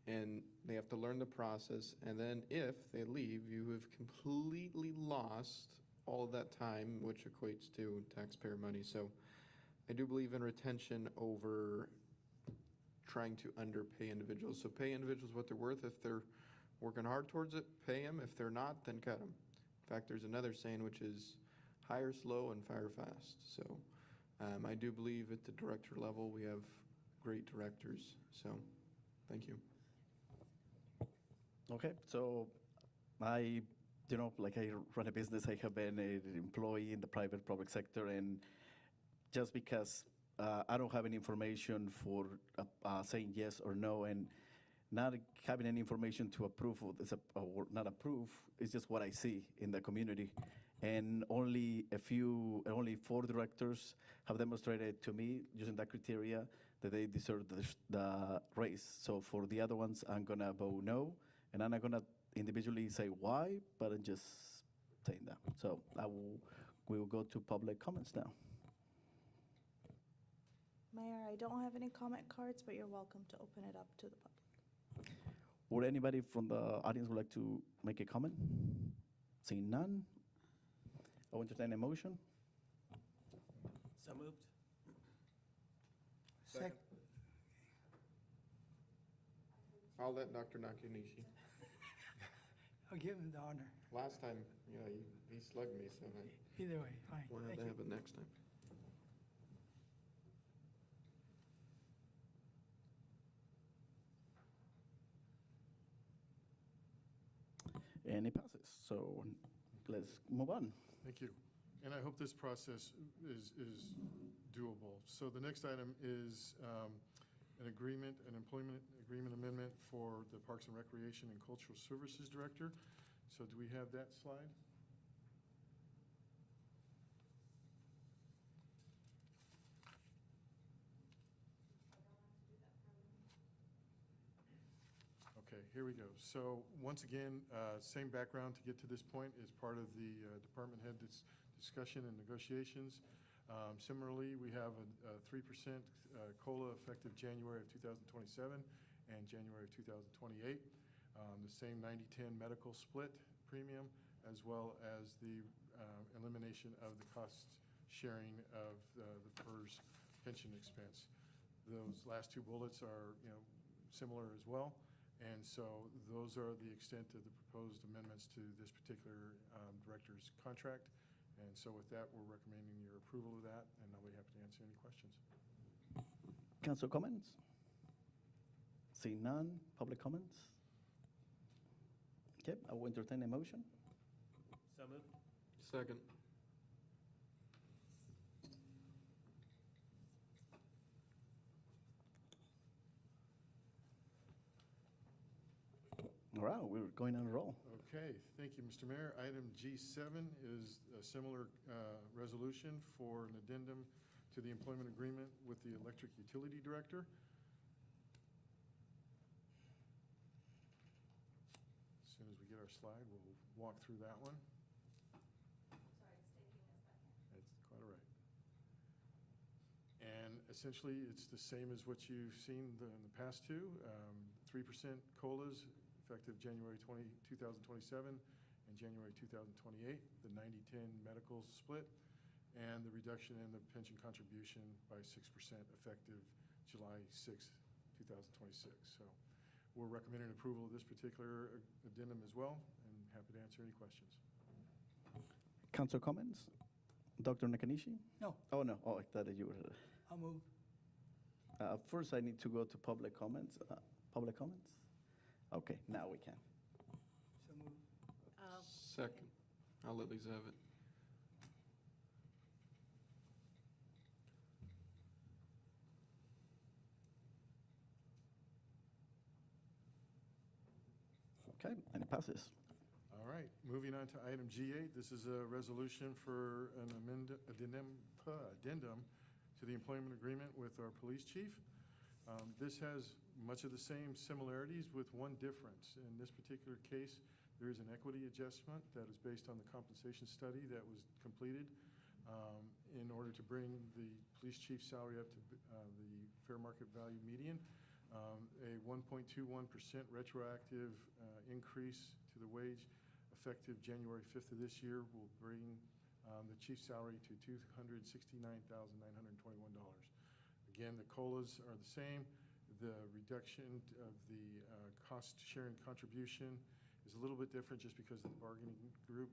And they have to learn the process. And then if they leave, you have completely lost all of that time, which equates to taxpayer money. So I do believe in retention over trying to underpay individuals. So pay individuals what they're worth. If they're working hard towards it, pay them. If they're not, then cut them. In fact, there's another saying, which is hire slow and fire fast. So I do believe at the director level, we have great directors. So thank you. Okay, so I run a business. I have been an employee in the private public sector, and just because I don't have any information for saying yes or no, and not having any information to approve or not approve, is just what I see in the community. And only 4 directors have demonstrated to me, using that criteria, that they deserve the raise. So for the other ones, I'm gonna vote no, and I'm not gonna individually say why, but I'm just saying that. So we will go to public comments now. Mayor, I don't have any comment cards, but you're welcome to open it up to the public. Would anybody from the audience would like to make a comment? Seeing none, I will entertain a motion. So moved. Second. I'll let Dr. Nakanishi. I'll give him the honor. Last time, he slugged me, so Either way, fine. we'll have Thank to you. have it next time. And it passes. So let's move on. Thank you. And I hope this process is doable. So the next item is an employment agreement amendment for the Parks and Recreation and Cultural Services Director. So do we have that slide? Okay, here we go. So once again, same background to get to this point is part of the department head discussion and negotiations. Similarly, we have a 3% COLA effective January of 2027 and January of 2028. The same 90-10 medical split premium, as well as the elimination of the cost sharing of the PERS pension expense. Those last two bullets are, similar as well. And so those are the extent of the proposed amendments to this particular director's contract. And so with that, we're recommending your approval of that, and I'll be happy to answer any questions. Council comments? Seeing none, public comments? Okay, I will entertain a motion. So moved. Second. All right, we're going on a roll. Okay, thank you, Mr. Mayor. Item G7 is a similar resolution for an addendum to the employment agreement with the electric utility director. As soon as we get our slide, we'll walk through that one. That's quite all right. And essentially, it's the same as what you've seen in the past two. 3% COLAs effective January 2027 and January 2028, the 90-10 medical split, and the reduction in the pension contribution by 6% effective July 6, 2026. So we're recommending approval of this particular addendum as well, and happy to answer any questions. Council comments? Dr. Nakanishi? No. Oh, no. Oh, I thought that you were. I'll move. First, I need to go to public comments. Public comments? Okay, now we can. So move. Second. I'll let Lisa have it. Okay, and it passes. All right, moving on to item G8. This is a resolution for an addendum to the employment agreement with our police chief. This has much of the same similarities with one difference. In this particular case, there is an equity adjustment that is based on the compensation study that was completed in order to bring the police chief's salary up to the fair market value median. A 1.21% retroactive increase to the wage effective January 5th of this year will bring the chief's salary to $269,921. Again, the COLAs are the same. The reduction of the cost sharing contribution is a little bit different just because of the bargaining group,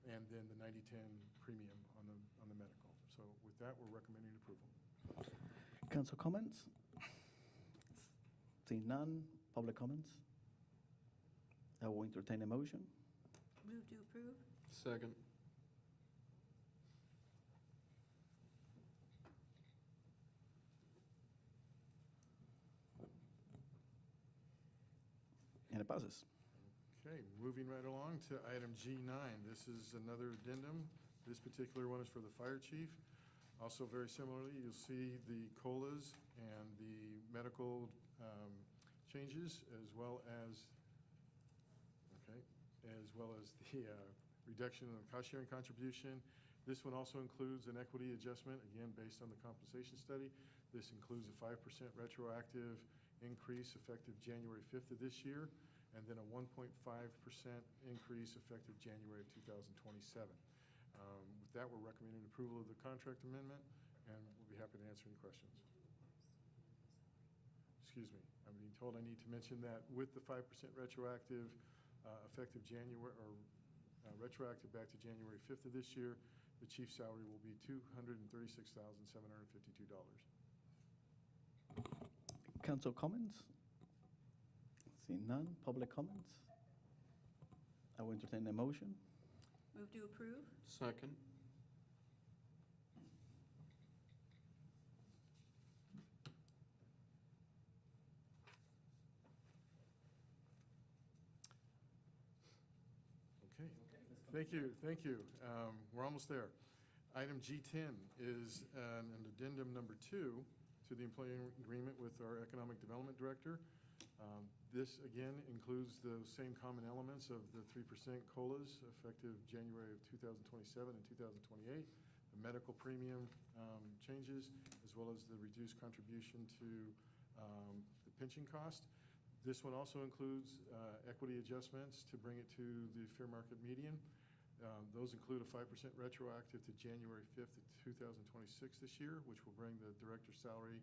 and then the 90-10 premium on the medical. So with that, we're recommending approval. Council comments? Seeing none, public comments? I will entertain a motion. Move to approve? Second. And it passes. Okay, moving right along to item G9. This is another addendum. This particular one is for the fire chief. Also very similarly, you'll see the COLAs and the medical changes, as well as the reduction of the cost-sharing contribution. This one also includes an equity adjustment, again, based on the compensation study. This includes a 5% retroactive increase effective January 5th of this year, and then a 1.5% increase effective January of 2027. With that, we're recommending approval of the contract amendment, and we'll be happy to answer any questions. Excuse me, I'm being told I need to mention that with the 5% retroactive effective January, or retroactive back to January 5th of this year, the chief's salary will be $236,752. Council comments? Seeing none. Public comments? I will entertain a motion. Move to approve? Second. Okay, thank you. We're almost there. Item G10 is an addendum number 2 to the employee agreement with our Economic Development Director. This, again, includes the same common elements of the 3% COLAs effective January of 2027 and 2028, the medical premium changes, as well as the reduced contribution to the pension cost. This one also includes equity adjustments to bring it to the fair market median. Those include a 5% retroactive to January 5th of 2026 this year, which will bring the director's salary,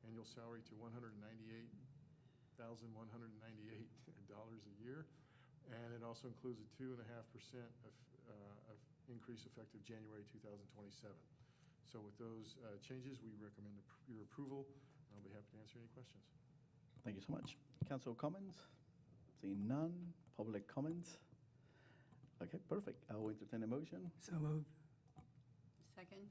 annual salary to $198,198 a year. And it also includes a 2.5% of increase effective January 2027. So with those changes, we recommend your approval. I'll be happy to answer any questions. Thank you so much. Council comments? Seeing none. Public comments? Okay, perfect. I will entertain a motion. So moved. Second?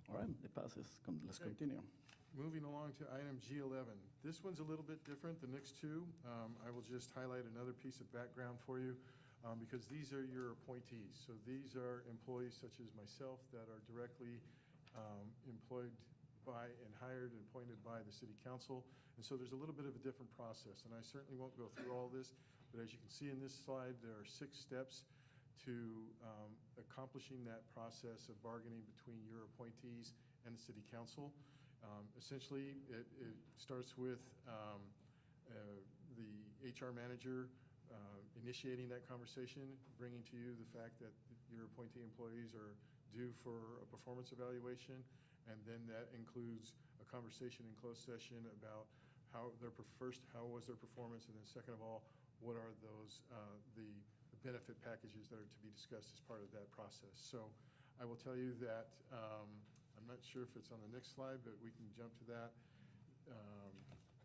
All right, it passes. Let's Okay. continue. Moving along to item G11. This one's a little bit different, the next two. I will just highlight another piece of background for you because these are your appointees. So these are employees such as myself that are directly employed by and hired and appointed by the city council. And so there's a little bit of a different process. And I certainly won't go through all this, but as you can see in this slide, there are 6 steps to accomplishing that process of bargaining between your appointees and the city council. Essentially, it starts with the HR manager initiating that conversation, bringing to you the fact that your appointee employees are due for a performance evaluation, and then that includes a conversation in closed session about how was their performance, and then second of all, what are those the benefit packages that are to be discussed as part of that process. So I will tell you that I'm not sure if it's on the next slide, but we can jump to that.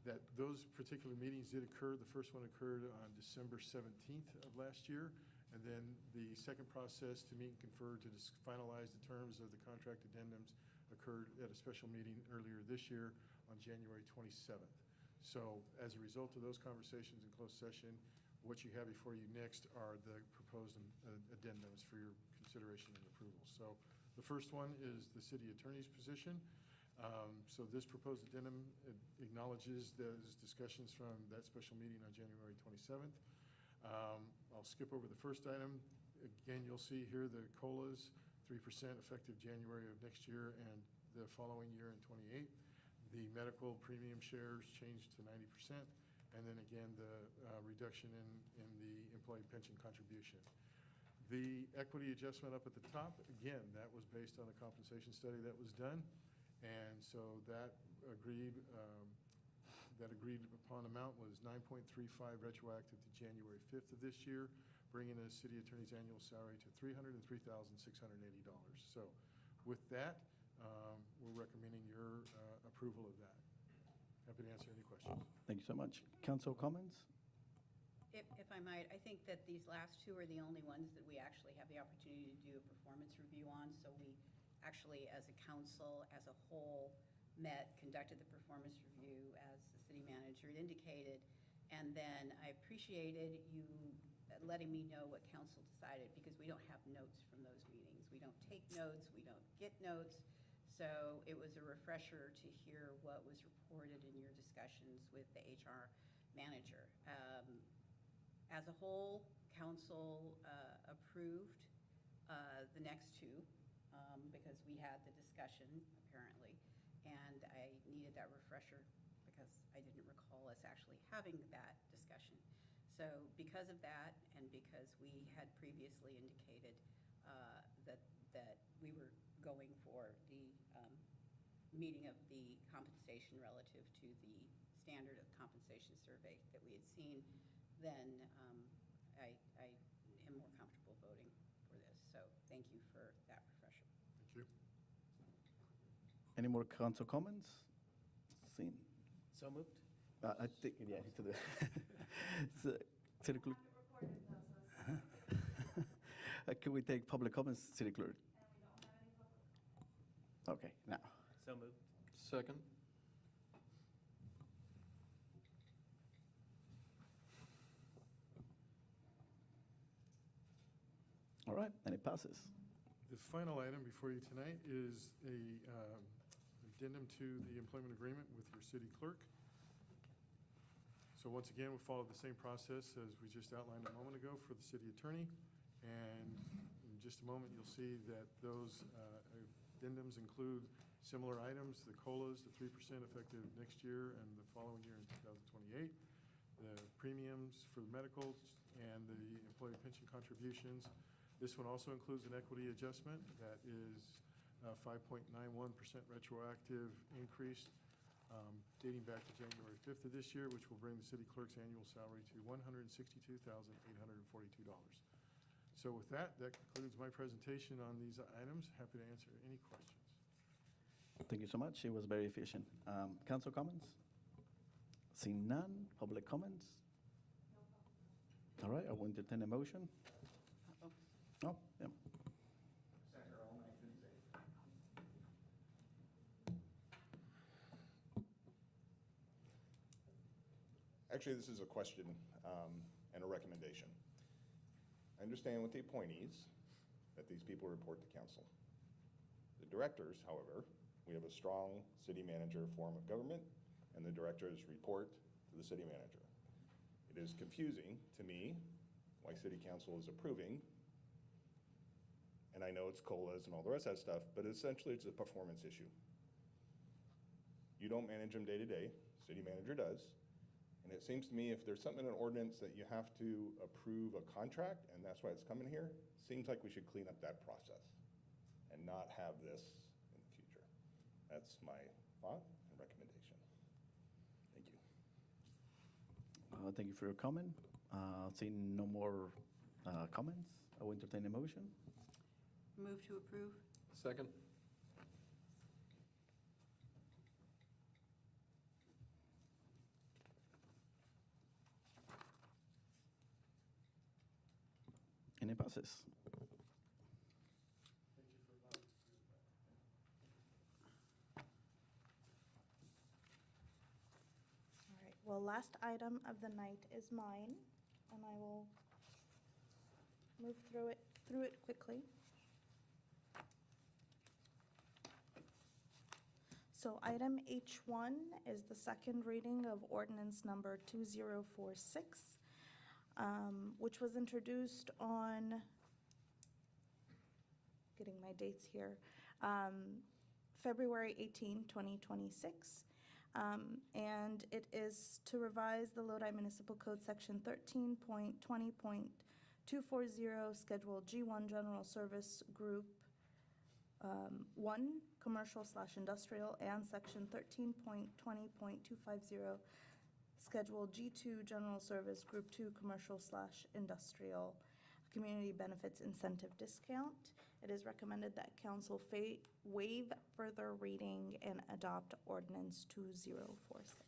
That those particular meetings did occur. The first one occurred on December 17th of last year, and then the second process to meet and confer to finalize the terms of the contract addendums occurred at a special meeting earlier this year on January 27th. So as a result of those conversations in closed session, what you have before you next are the proposed addendums for your consideration and approval. So the first one is the city attorney's position. So this proposed addendum acknowledges those discussions from that special meeting on January 27th. I'll skip over the first item. Again, you'll see here the COLAs, 3% effective January of next year and the following year in 28. The medical premium shares changed to 90%. And then again, the reduction in the employee pension contribution. The equity adjustment up at the top, again, that was based on a compensation study that was done. And so that agreed upon amount was 9.35 retroactive to January 5th of this year, bringing the city attorney's annual salary to $303,680. So with that, we're recommending your approval of that. Happy to answer any questions. Thank you so much. Council comments? If I might, I think that these last two are the only ones that we actually have the opportunity to do a performance review on. So we actually, as a council, as a whole, conducted the performance review as the city manager indicated. And then I appreciated you letting me know what council decided, because we don't have notes from those meetings. We don't take notes, we don't get notes. So it was a refresher to hear what was reported in your discussions with the HR manager. As a whole, council approved the next two because we had the discussion, apparently, and I needed that refresher because I didn't recall us actually having that discussion. So because of that, and because we had previously indicated that we were going for the meeting of the compensation relative to the standard of compensation survey that we had seen, then I am more comfortable voting for this. So thank you for that refresher. Thank you. Any more council comments? Seen? So moved? I think, yeah, to the, City Clerk. Can we take public comments, City Clerk? Okay, now. So moved. Second. All right, and it passes. The final item before you tonight is a addendum to the employment agreement with your city clerk. So once again, we follow the same process as we just outlined a moment ago for the city attorney. And in just a moment, you'll see that those addendums include similar items, the COLAs, the 3% effective next year and the following year in 2028, the premiums for the medicals and the employee pension contributions. This one also includes an equity adjustment that is 5.91% retroactive increase dating back to January 5th of this year, which will bring the city clerk's annual salary to $162,842. So with that, that concludes my presentation on these items. Happy to answer any questions. Thank you so much. It was very efficient. Council comments? Seeing none. Public comments? All right, I will entertain a motion. Oh, yeah. Actually, this is a question and a recommendation. I understand with the appointees that these people report to council. The directors, however, we have a strong city manager form of government, and the directors report to the city manager. It is confusing to me why city council is approving, and I know it's COLAs and all the rest of that stuff, but essentially it's a performance issue. You don't manage them day to day, city manager does. And it seems to me if there's something in an ordinance that you have to approve a contract, and that's why it's coming here, seems like we should clean up that process and not have this in the future. That's my thought and recommendation. Thank you. Thank you for your comment. Seeing no more comments, I will entertain a motion. Move to approve. Second. And it passes. All right, well, last item of the night is mine, and I will move through it quickly. So item H1 is the second reading of ordinance number 2046, which was introduced on, getting my dates here, February 18, 2026. And it is to revise the Lodi Municipal Code Section 13.20.240, Schedule G1 General Service Group 1, Commercial/Industrial, and Section 13.20.250, Schedule G2 General Service Group 2, Commercial/Industrial, Community Benefits Incentive Discount. It is recommended that council waive further reading and adopt ordinance 2046.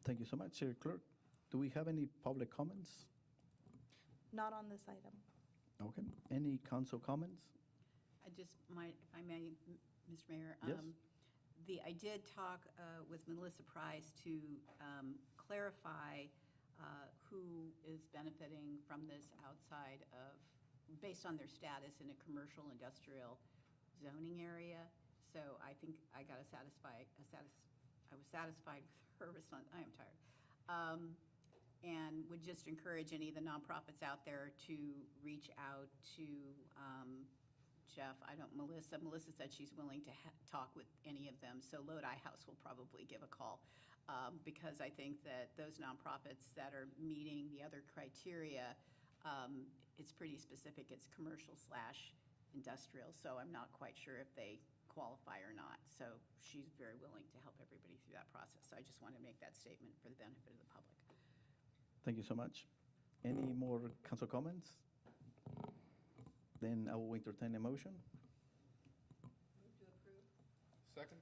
Thank you so much, City Clerk. Do we have any public comments? Not on this item. Okay. Any council comments? I just might, if I may, Mr. Mayor. Yes. I did talk with Melissa Price to clarify who is benefiting from this outside of, based on their status in a commercial industrial zoning area. So I think I got I was satisfied with her response. I am tired. and would just encourage any of the nonprofits out there to reach out to Jeff, Melissa. Melissa said she's willing to talk with any of them, so Lodi House will probably give a call, because I think that those nonprofits that are meeting the other criteria, it's pretty specific, it's commercial/industrial, so I'm not quite sure if they qualify or not. So she's very willing to help everybody through that process. So I just want to make that statement for the benefit of the public. Thank you so much. Any more council comments? Then I will entertain a motion. Move to approve. Second?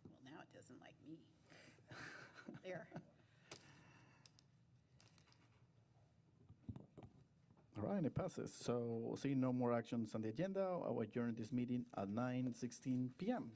Well, now it doesn't like me. There. All right, it passes. So seeing no more actions on the agenda, I will adjourn this meeting at 9:16 p.m.